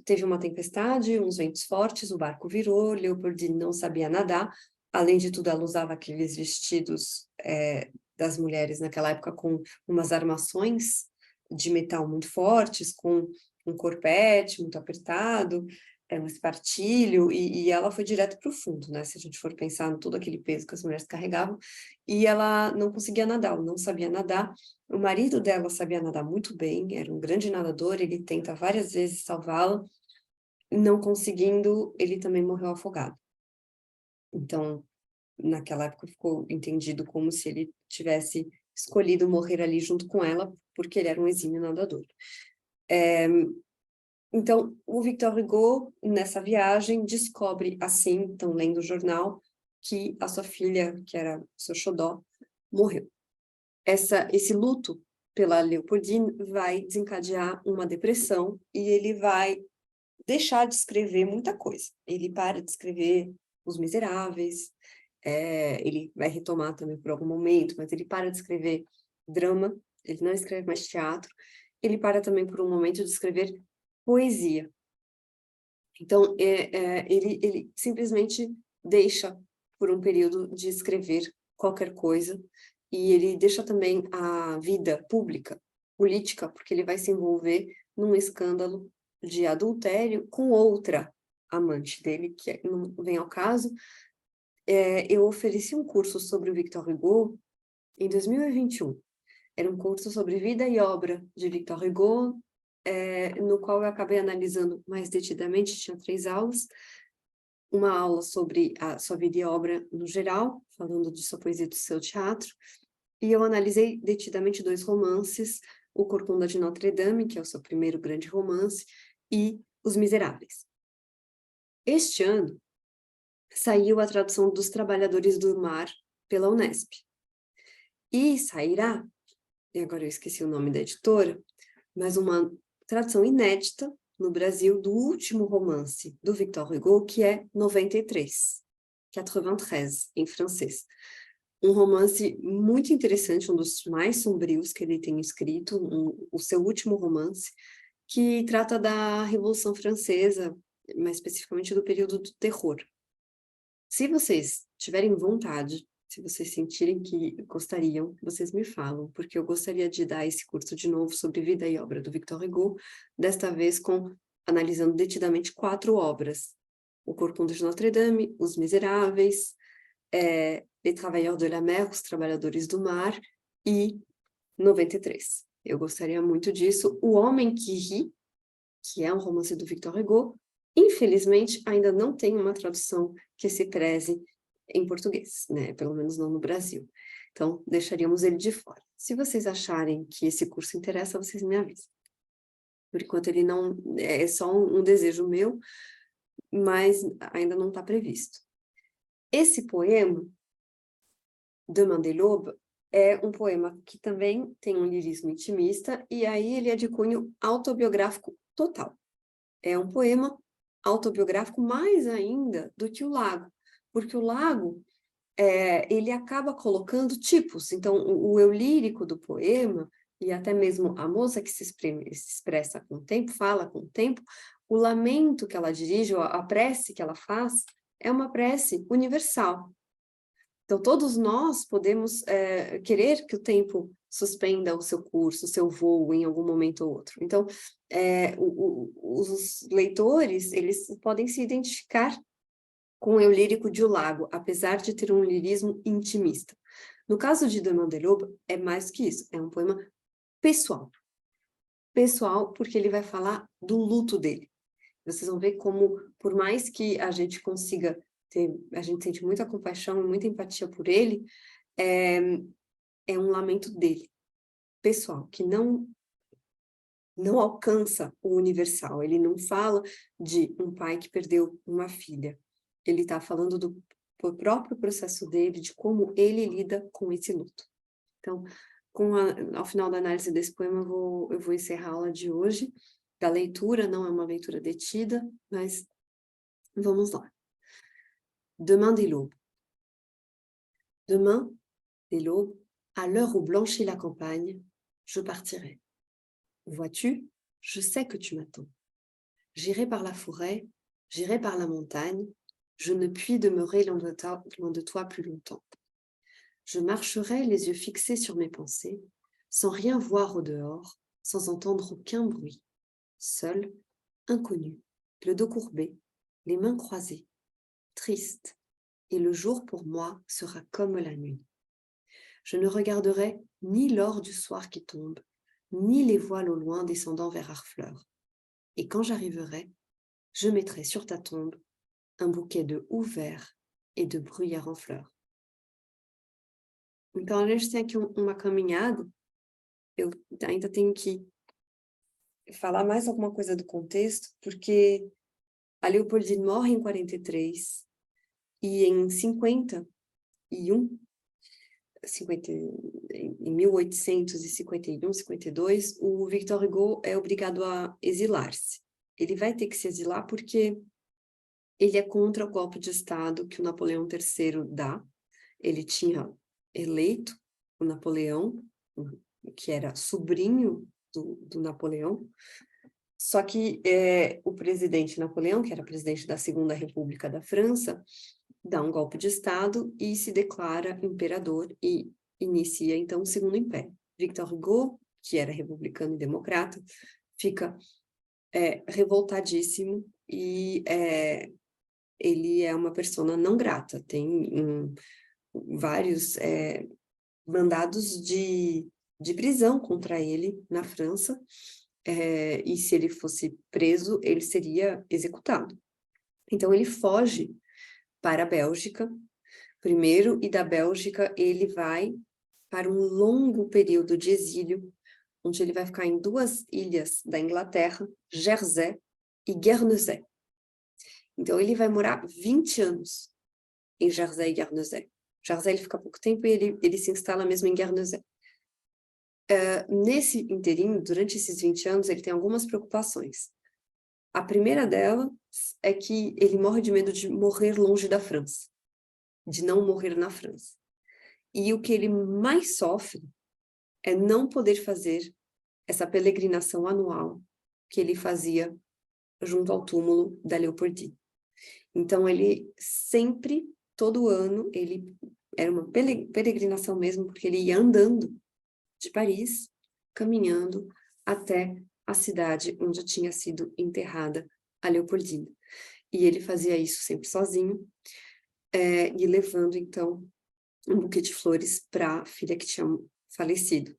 Teve uma tempestade, uns ventos fortes, o barco virou, Leopoldine não sabia nadar, além de tudo ela usava aqueles vestidos das mulheres naquela época com umas armações de metal muito fortes, com um corpete muito apertado, um espartilho, e ela foi direto para o fundo, né? Se a gente for pensar em todo aquele peso que as mulheres carregavam, e ela não conseguia nadar, ela não sabia nadar. O marido dela sabia nadar muito bem, era um grande nadador, ele tenta várias vezes salvá-la, não conseguindo, ele também morreu afogado. Então, naquela época ficou entendido como se ele tivesse escolhido morrer ali junto com ela, porque ele era um exímio nadador. Então, o Victor Hugo, nessa viagem, descobre assim, então lendo o jornal, que a sua filha, que era seu xodó, morreu. Esse luto pela Leopoldine vai desencadear uma depressão e ele vai deixar de escrever muita coisa. Ele para de escrever Os Miseráveis, ele vai retomar também por algum momento, mas ele para de escrever drama, ele não escreve mais teatro, ele para também por um momento de escrever poesia. Então, ele simplesmente deixa por um período de escrever qualquer coisa, e ele deixa também a vida pública, política, porque ele vai se envolver num escândalo de adultério com outra amante dele, que não vem ao caso. Eu ofereci um curso sobre o Victor Hugo em 2021. Era um curso sobre vida e obra de Victor Hugo, no qual eu acabei analisando mais detidamente, tinha 3 aulas, uma aula sobre a sua vida e obra no geral, falando de sua poesia e do seu teatro, e eu analisei detidamente 2 romances, O Corcunda de Notre Dame, que é o seu primeiro grande romance, e Os Miseráveis. Este ano, saiu a tradução dos Trabalhadores do Mar pela Unesp. E sairá, e agora eu esqueci o nome da editora, mas uma tradução inédita no Brasil do último romance do Victor Hugo, que é 93, 93, em francês. Um romance muito interessante, um dos mais sombrios que ele tem escrito, o seu último romance, que trata da Revolução Francesa, mais especificamente do período do terror. Se vocês tiverem vontade, se vocês sentirem que gostariam, vocês me falam, porque eu gostaria de dar esse curso de novo sobre vida e obra do Victor Hugo, desta vez analisando detidamente 4 obras. O Corcunda de Notre Dame, Os Miseráveis, Les Travailleurs de la Mer, Os Trabalhadores do Mar, e 93. Eu gostaria muito disso. O Homem que Ri, que é um romance do Victor Hugo, infelizmente ainda não tem uma tradução que se preze em português, né? Pelo menos não no Brasil. Então, deixaríamos ele de fora. Se vocês acharem que esse curso interessa, vocês me avisam. Por enquanto, ele não... É só um desejo meu, mas ainda não está previsto. Esse poema, Demain de l'Aube, é um poema que também tem um lirismo intimista, e aí ele é de cunho autobiográfico total. É um poema autobiográfico mais ainda do que o Lago, porque o Lago, ele acaba colocando tipos. Então, o eu lírico do poema, e até mesmo a moça que se expressa com o tempo, fala com o tempo, o lamento que ela dirige, ou a prece que ela faz, é uma prece universal. Então, todos nós podemos querer que o tempo suspenda o seu curso, o seu voo em algum momento ou outro. Então, os leitores, eles podem se identificar com o eu lírico de O Lago, apesar de ter um lirismo intimista. No caso de Demain de l'Aube, é mais que isso, é um poema pessoal. Pessoal, porque ele vai falar do luto dele. Vocês vão ver como, por mais que a gente consiga a gente sente muita compaixão e muita empatia por ele, é um lamento dele, pessoal, que não alcança o universal. Ele não fala de um pai que perdeu uma filha. Ele está falando do próprio processo dele, de como ele lida com esse luto. Então, ao final da análise desse poema, eu vou encerrar a aula de hoje. Da leitura, não é uma leitura detida, mas vamos lá. Demain de l'Aube. Demain de l'Aube, À l'heure où blanchit la campagne, je partirai. Vois-tu, je sais que tu m'attends. J'irai par la forêt, j'irai par la montagne, je ne puis demeurer loin de toi plus longtemps. Je marcherai les yeux fixés sur mes pensées, sans rien voir au dehors, sans entendre aucun bruit, seul, inconnu, le dos courbé, les mains croisées, triste, et le jour pour moi sera comme la nuit. Je ne regarderai ni l'or du soir qui tombe, ni les voiles au loin descendant vers Harfleur. Et quand j'arriverai, je mettrai sur ta tombe um buquê de houx vert e de bruyère en fleurs. Então, a gente tem aqui uma caminhada. Eu ainda tenho que falar mais alguma coisa do contexto, porque a Leopoldine morre em 43 e em 51, em 1851, 52, o Victor Hugo é obrigado a exilar-se. Ele vai ter que se exilar porque ele é contra o golpe de Estado que o Napoleão III dá. Ele tinha eleito o Napoleão, que era sobrinho do Napoleão, só que o presidente Napoleão, que era presidente da Segunda República da França, dá um golpe de Estado e se declara imperador e inicia, então, o Segundo Império. Victor Hugo, que era republicano e democrata, fica revoltadíssimo e ele é uma persona não grata. Tem vários mandados de prisão contra ele na França, e se ele fosse preso, ele seria executado. Então, ele foge para a Bélgica, primeiro, e da Bélgica ele vai para um longo período de exílio, onde ele vai ficar em duas ilhas da Inglaterra, Jersey e Guernesey. Então, ele vai morar 20 anos em Jersey e Guernesey. Jersey ele fica pouco tempo e ele se instala mesmo em Guernesey. Nesse inteirinho, durante esses 20 anos, ele tem algumas preocupações. A primeira delas é que ele morre de medo de morrer longe da França, de não morrer na França. E o que ele mais sofre é não poder fazer essa peregrinação anual que ele fazia junto ao túmulo da Leopoldine. Então, ele sempre, todo ano, ele era uma peregrinação mesmo, porque ele ia andando de Paris, caminhando até a cidade onde tinha sido enterrada a Leopoldine. E ele fazia isso sempre sozinho, e levando, então, um buquê de flores para a filha que tinha falecido.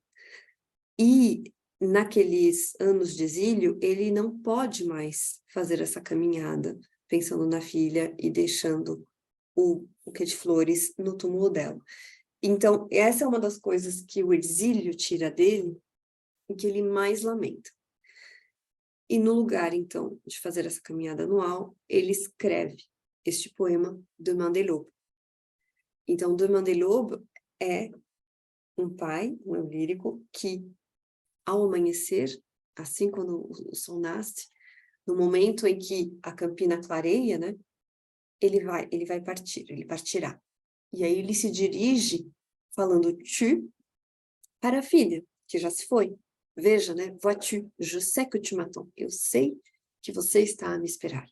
E, naqueles anos de exílio, ele não pode mais fazer essa caminhada, pensando na filha e deixando o buquê de flores no túmulo dela. Então, essa é uma das coisas que o exílio tira dele e que ele mais lamenta. E no lugar, então, de fazer essa caminhada anual, ele escreve este poema, Demain de l'Aube. Então, Demain de l'Aube é um pai, um eu lírico, que ao amanhecer, assim quando o sol nasce, no momento em que a campina clareia, né, ele vai partir, ele partirá. E aí ele se dirige falando tu para a filha, que já se foi. Veja, né? Vois-tu, je sais que tu m'attends. Eu sei que você está a me esperar.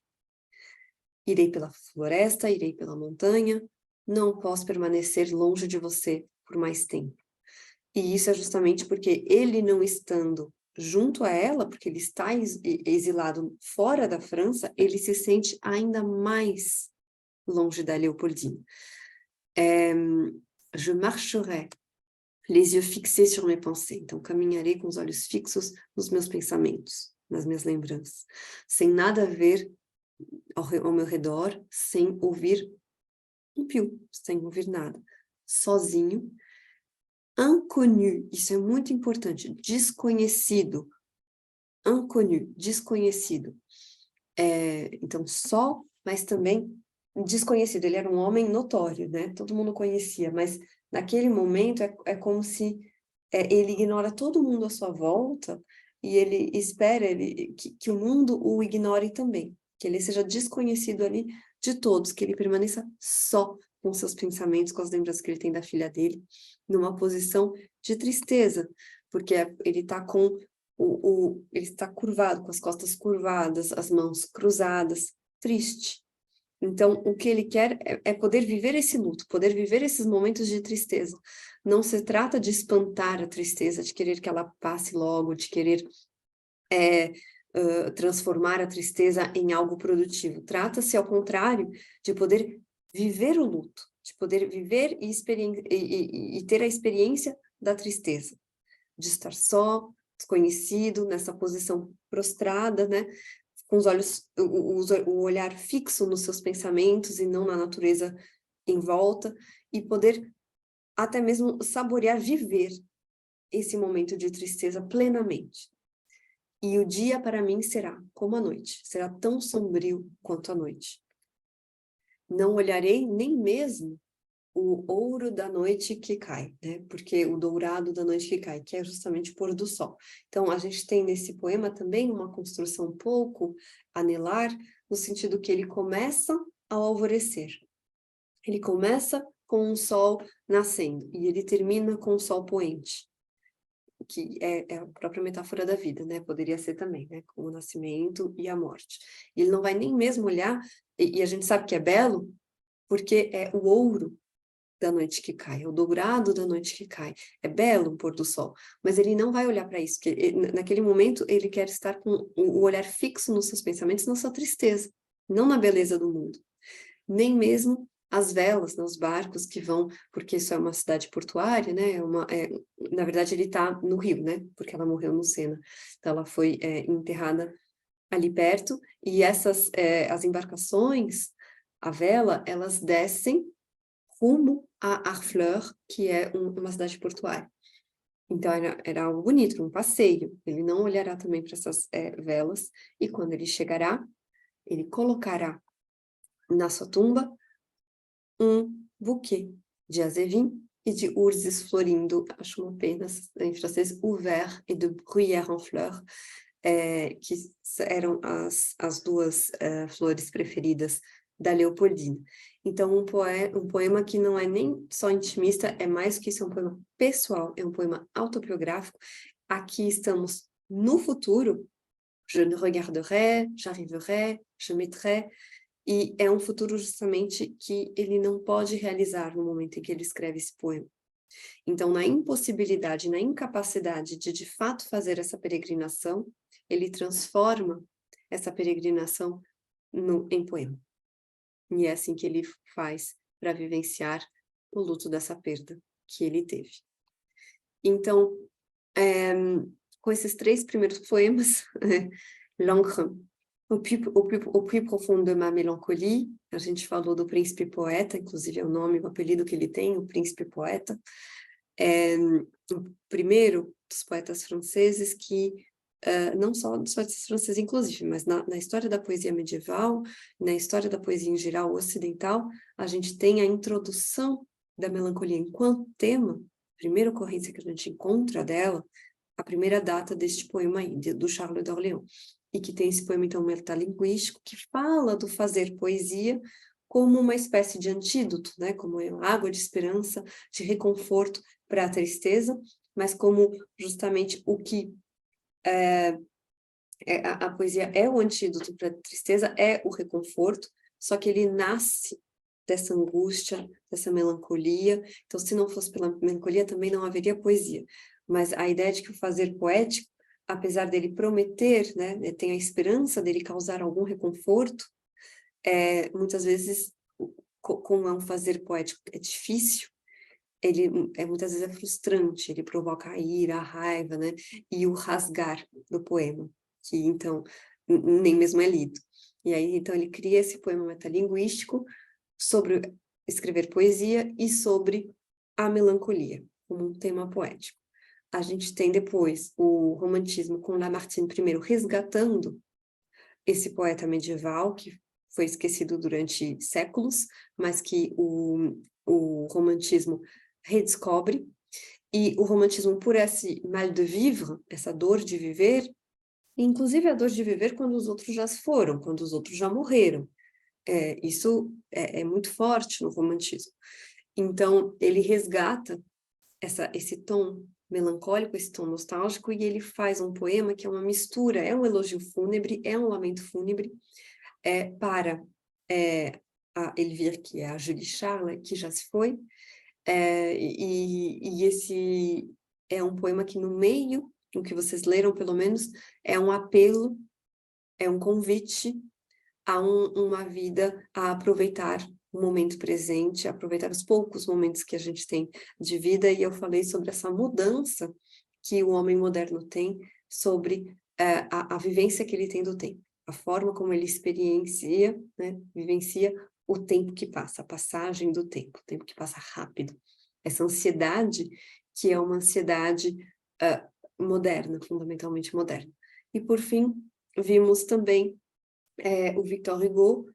Irei pela floresta, irei pela montanha, não posso permanecer longe de você por mais tempo. E isso é justamente porque ele não estando junto a ela, porque ele está exilado fora da França, ele se sente ainda mais longe da Leopoldine. Je marcherai les yeux fixés sur mes pensées. Então, caminharei com os olhos fixos nos meus pensamentos, nas minhas lembranças, sem nada ver ao meu redor, sem ouvir um pio, sem ouvir nada, sozinho. Inconnu, isso é muito importante, desconhecido, inconnu, desconhecido. Então, só, mas também desconhecido. Ele era um homem notório, né? Todo mundo conhecia, mas naquele momento é como se ele ignora todo mundo à sua volta e ele espera que o mundo o ignore também, que ele seja desconhecido ali de todos, que ele permaneça só, com seus pensamentos, com as lembranças que ele tem da filha dele, numa posição de tristeza, porque ele está com ele está curvado, com as costas curvadas, as mãos cruzadas, triste. Então, o que ele quer é poder viver esse luto, poder viver esses momentos de tristeza. Não se trata de espantar a tristeza, de querer que ela passe logo, de querer transformar a tristeza em algo produtivo. Trata-se, ao contrário, de poder viver o luto, de poder viver e ter a experiência da tristeza, de estar só, desconhecido, nessa posição prostrada, né? Com os olhos, o olhar fixo nos seus pensamentos e não na natureza em volta, e poder até mesmo saborear, viver esse momento de tristeza plenamente. E o dia para mim será como a noite, será tão sombrio quanto a noite. Não olharei nem mesmo o ouro da noite que cai, né? Porque o dourado da noite que cai, que é justamente o pôr do sol. Então, a gente tem nesse poema também uma construção um pouco anelar, no sentido que ele começa ao alvorecer. Ele começa com o sol nascendo e ele termina com o sol poente, que é a própria metáfora da vida, né? Poderia ser também, né? Com o nascimento e a morte. Ele não vai nem mesmo olhar, e a gente sabe que é belo, porque é o ouro da noite que cai, é o dourado da noite que cai. É belo o pôr do sol, mas ele não vai olhar para isso, porque naquele momento ele quer estar com o olhar fixo nos seus pensamentos, na sua tristeza, não na beleza do mundo. Nem mesmo as velas, né, os barcos que vão, porque isso é uma cidade portuária, né? Na verdade, ele está no rio, né? Porque ela morreu no Sena. Então, ela foi enterrada ali perto, e as embarcações, a vela, elas descem rumo a Harfleur, que é uma cidade portuária. Então, era algo bonito, um passeio. Ele não olhará também para essas velas, e quando ele chegará, ele colocará na sua tumba buquê de azevim e de urzes florindo, acho uma pena, em francês, ouvert et de bruyère en fleurs, que eram as duas flores preferidas da Leopoldina. Então, um poema que não é nem só intimista, é mais que isso, é um poema pessoal, é um poema autobiográfico. Aqui estamos no futuro, je ne regarderai, j'arriverai, je mettrai, e é um futuro justamente que ele não pode realizar no momento em que ele escreve esse poema. Então, na impossibilidade, na incapacidade de fato fazer essa peregrinação, ele transforma essa peregrinação em poema. E é assim que ele faz para vivenciar o luto dessa perda que ele teve. Então, com esses 3 primeiros poemas, L'encre, au plus profond de ma mélancolie, a gente falou do príncipe poeta, inclusive é o nome, o apelido que ele tem, o príncipe poeta, o primeiro dos poetas franceses que, não só dos poetas franceses inclusive, mas na história da poesia medieval, na história da poesia em geral ocidental, a gente tem a introdução da melancolia enquanto tema, primeira ocorrência que a gente encontra dela, a primeira data deste poema aí, do Charles d'Orléans, e que tem esse poema, então, metalinguístico, que fala do fazer poesia como uma espécie de antídoto, né? Como água de esperança, de reconforto para a tristeza, mas como justamente o que a poesia é o antídoto para a tristeza, é o reconforto, só que ele nasce dessa angústia, dessa melancolia. Então, se não fosse pela melancolia, também não haveria poesia. Mas a ideia de que o fazer poético, apesar dele prometer, né, tem a esperança dele causar algum reconforto, muitas vezes, com um fazer poético é difícil, ele muitas vezes é frustrante, ele provoca a ira, a raiva, né, e o rasgar do poema, que então nem mesmo é lido. E aí, então, ele cria esse poema metalinguístico sobre escrever poesia e sobre a melancolia, como um tema poético. A gente tem depois o romantismo com Lamartine primeiro resgatando esse poeta medieval que foi esquecido durante séculos, mas que o romantismo redescobre, e o romantismo por esse mal de vivre, essa dor de viver, inclusive a dor de viver quando os outros já se foram, quando os outros já morreram. Isso é muito forte no romantismo. Então, ele resgata esse tom melancólico, esse tom nostálgico, e ele faz um poema que é uma mistura, é um elogio fúnebre, é um lamento fúnebre, para a Elvire, que é a Julie Charles, que já se foi, e esse é um poema que no meio, o que vocês leram pelo menos, é um apelo, é um convite a uma vida a aproveitar o momento presente, aproveitar os poucos momentos que a gente tem de vida, e eu falei sobre essa mudança que o homem moderno tem sobre a vivência que ele tem do tempo, a forma como ele experiencia, né, vivencia o tempo que passa, a passagem do tempo, o tempo que passa rápido. Essa ansiedade, que é uma ansiedade moderna, fundamentalmente moderna. E, por fim, vimos também o Victor Hugo,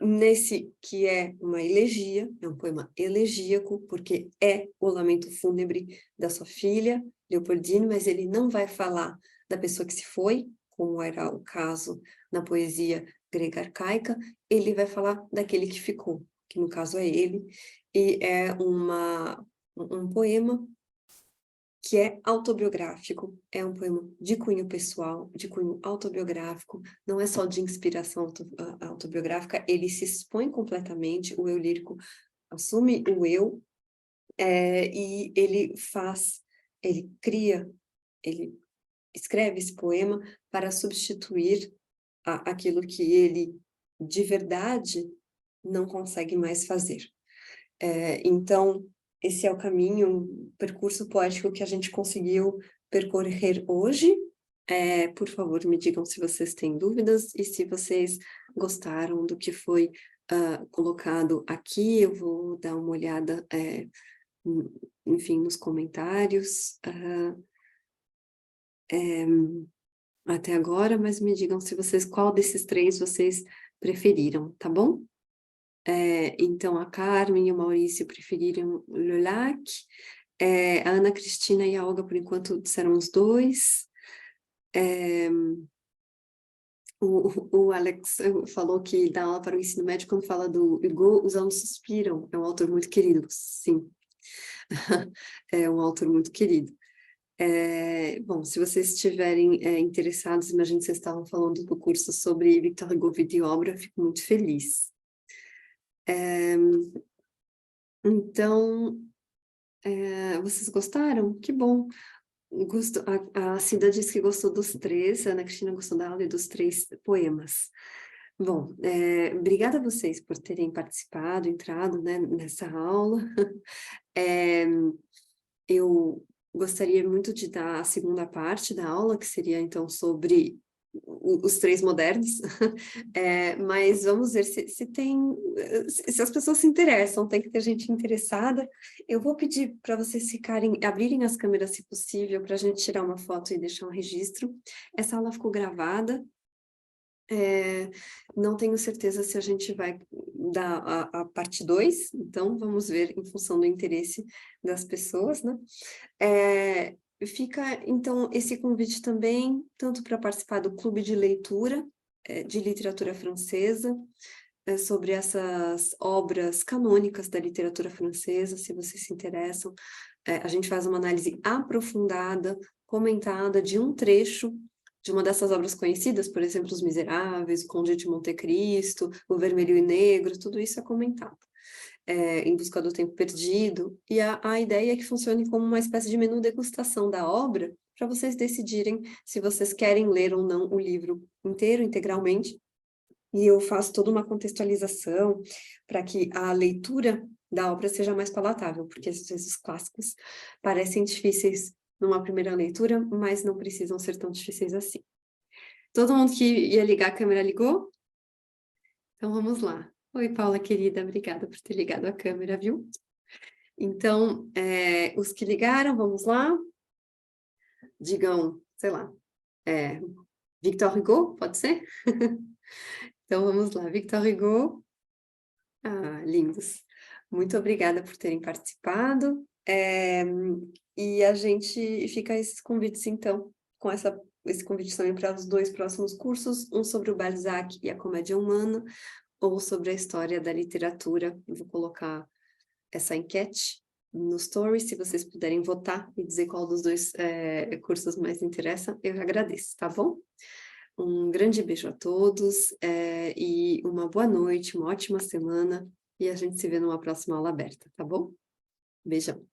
nesse que é uma elegia, é um poema elegíaco, porque é o lamento fúnebre da sua filha, Leopoldine, mas ele não vai falar da pessoa que se foi, como era o caso na poesia grega arcaica, ele vai falar daquele que ficou, que no caso é ele, e é um poema que é autobiográfico, é um poema de cunho pessoal, de cunho autobiográfico, não é só de inspiração autobiográfica, ele se expõe completamente, o eu lírico assume o eu, e ele cria, ele escreve esse poema para substituir aquilo que ele, de verdade, não consegue mais fazer. Então, esse é o caminho, um percurso poético que a gente conseguiu percorrer hoje. Por favor, me digam se vocês têm dúvidas e se vocês gostaram do que foi colocado aqui. Eu vou dar uma olhada, enfim, nos comentários até agora, mas me digam se vocês, qual desses três vocês preferiram, tá bom? Então, a Carmen e o Maurício preferiram Le Lac, a Ana Cristina e a Olga, por enquanto, disseram os dois. O Alex falou que dá aula para o ensino médio quando fala do Hugo, os alunos suspiram. É um autor muito querido, sim. É um autor muito querido. Bom, se vocês estiverem interessados, imagino que vocês estavam falando do curso sobre Victor Hugo, vida e obra, fico muito feliz. Então, vocês gostaram? Que bom. A Cida disse que gostou dos três, a Ana Cristina gostou da aula e dos três poemas. Bom, obrigada a vocês por terem participado, entrado, né, nessa aula. Eu gostaria muito de dar a segunda parte da aula, que seria, então, sobre os três modernos, mas vamos ver se as pessoas se interessam, tem que ter gente interessada. Eu vou pedir para vocês abrirem as câmeras, se possível, para a gente tirar uma foto e deixar um registro. Essa aula ficou gravada, não tenho certeza se a gente vai dar a parte 2, então vamos ver em função do interesse das pessoas, né? Fica, então, esse convite também, tanto para participar do clube de leitura de literatura francesa, sobre essas obras canônicas da literatura francesa, se vocês se interessam. A gente faz uma análise aprofundada, comentada de um trecho de uma dessas obras conhecidas, por exemplo, Os Miseráveis, O Conde de Monte Cristo, O Vermelho e Negro, tudo isso é comentado. Em Busca do Tempo Perdido, e a ideia é que funcione como uma espécie de menu degustação da obra, para vocês decidirem se vocês querem ler ou não o livro inteiro, integralmente, e eu faço toda uma contextualização para que a leitura da obra seja mais palatável, porque às vezes os clássicos parecem difíceis numa primeira leitura, mas não precisam ser tão difíceis assim. Todo mundo que ia ligar a câmera ligou? Então vamos lá. Oi, Paula, querida, obrigada por ter ligado a câmera, viu? Então, os que ligaram, vamos lá. Digam, sei lá, Victor Hugo, pode ser? Então vamos lá, Victor Hugo. Ah, lindos. Muito obrigada por terem participado. E a gente fica esses convites, então, com esse convite também para os dois próximos cursos, um sobre o Balzac e a comédia humana, ou sobre a história da literatura. Eu vou colocar essa enquete no Story, se vocês puderem votar e dizer qual dos dois cursos mais interessa, eu agradeço, tá bom? Um grande beijo a todos, e uma boa noite, uma ótima semana, e a gente se vê numa próxima aula aberta, tá bom? Beijão.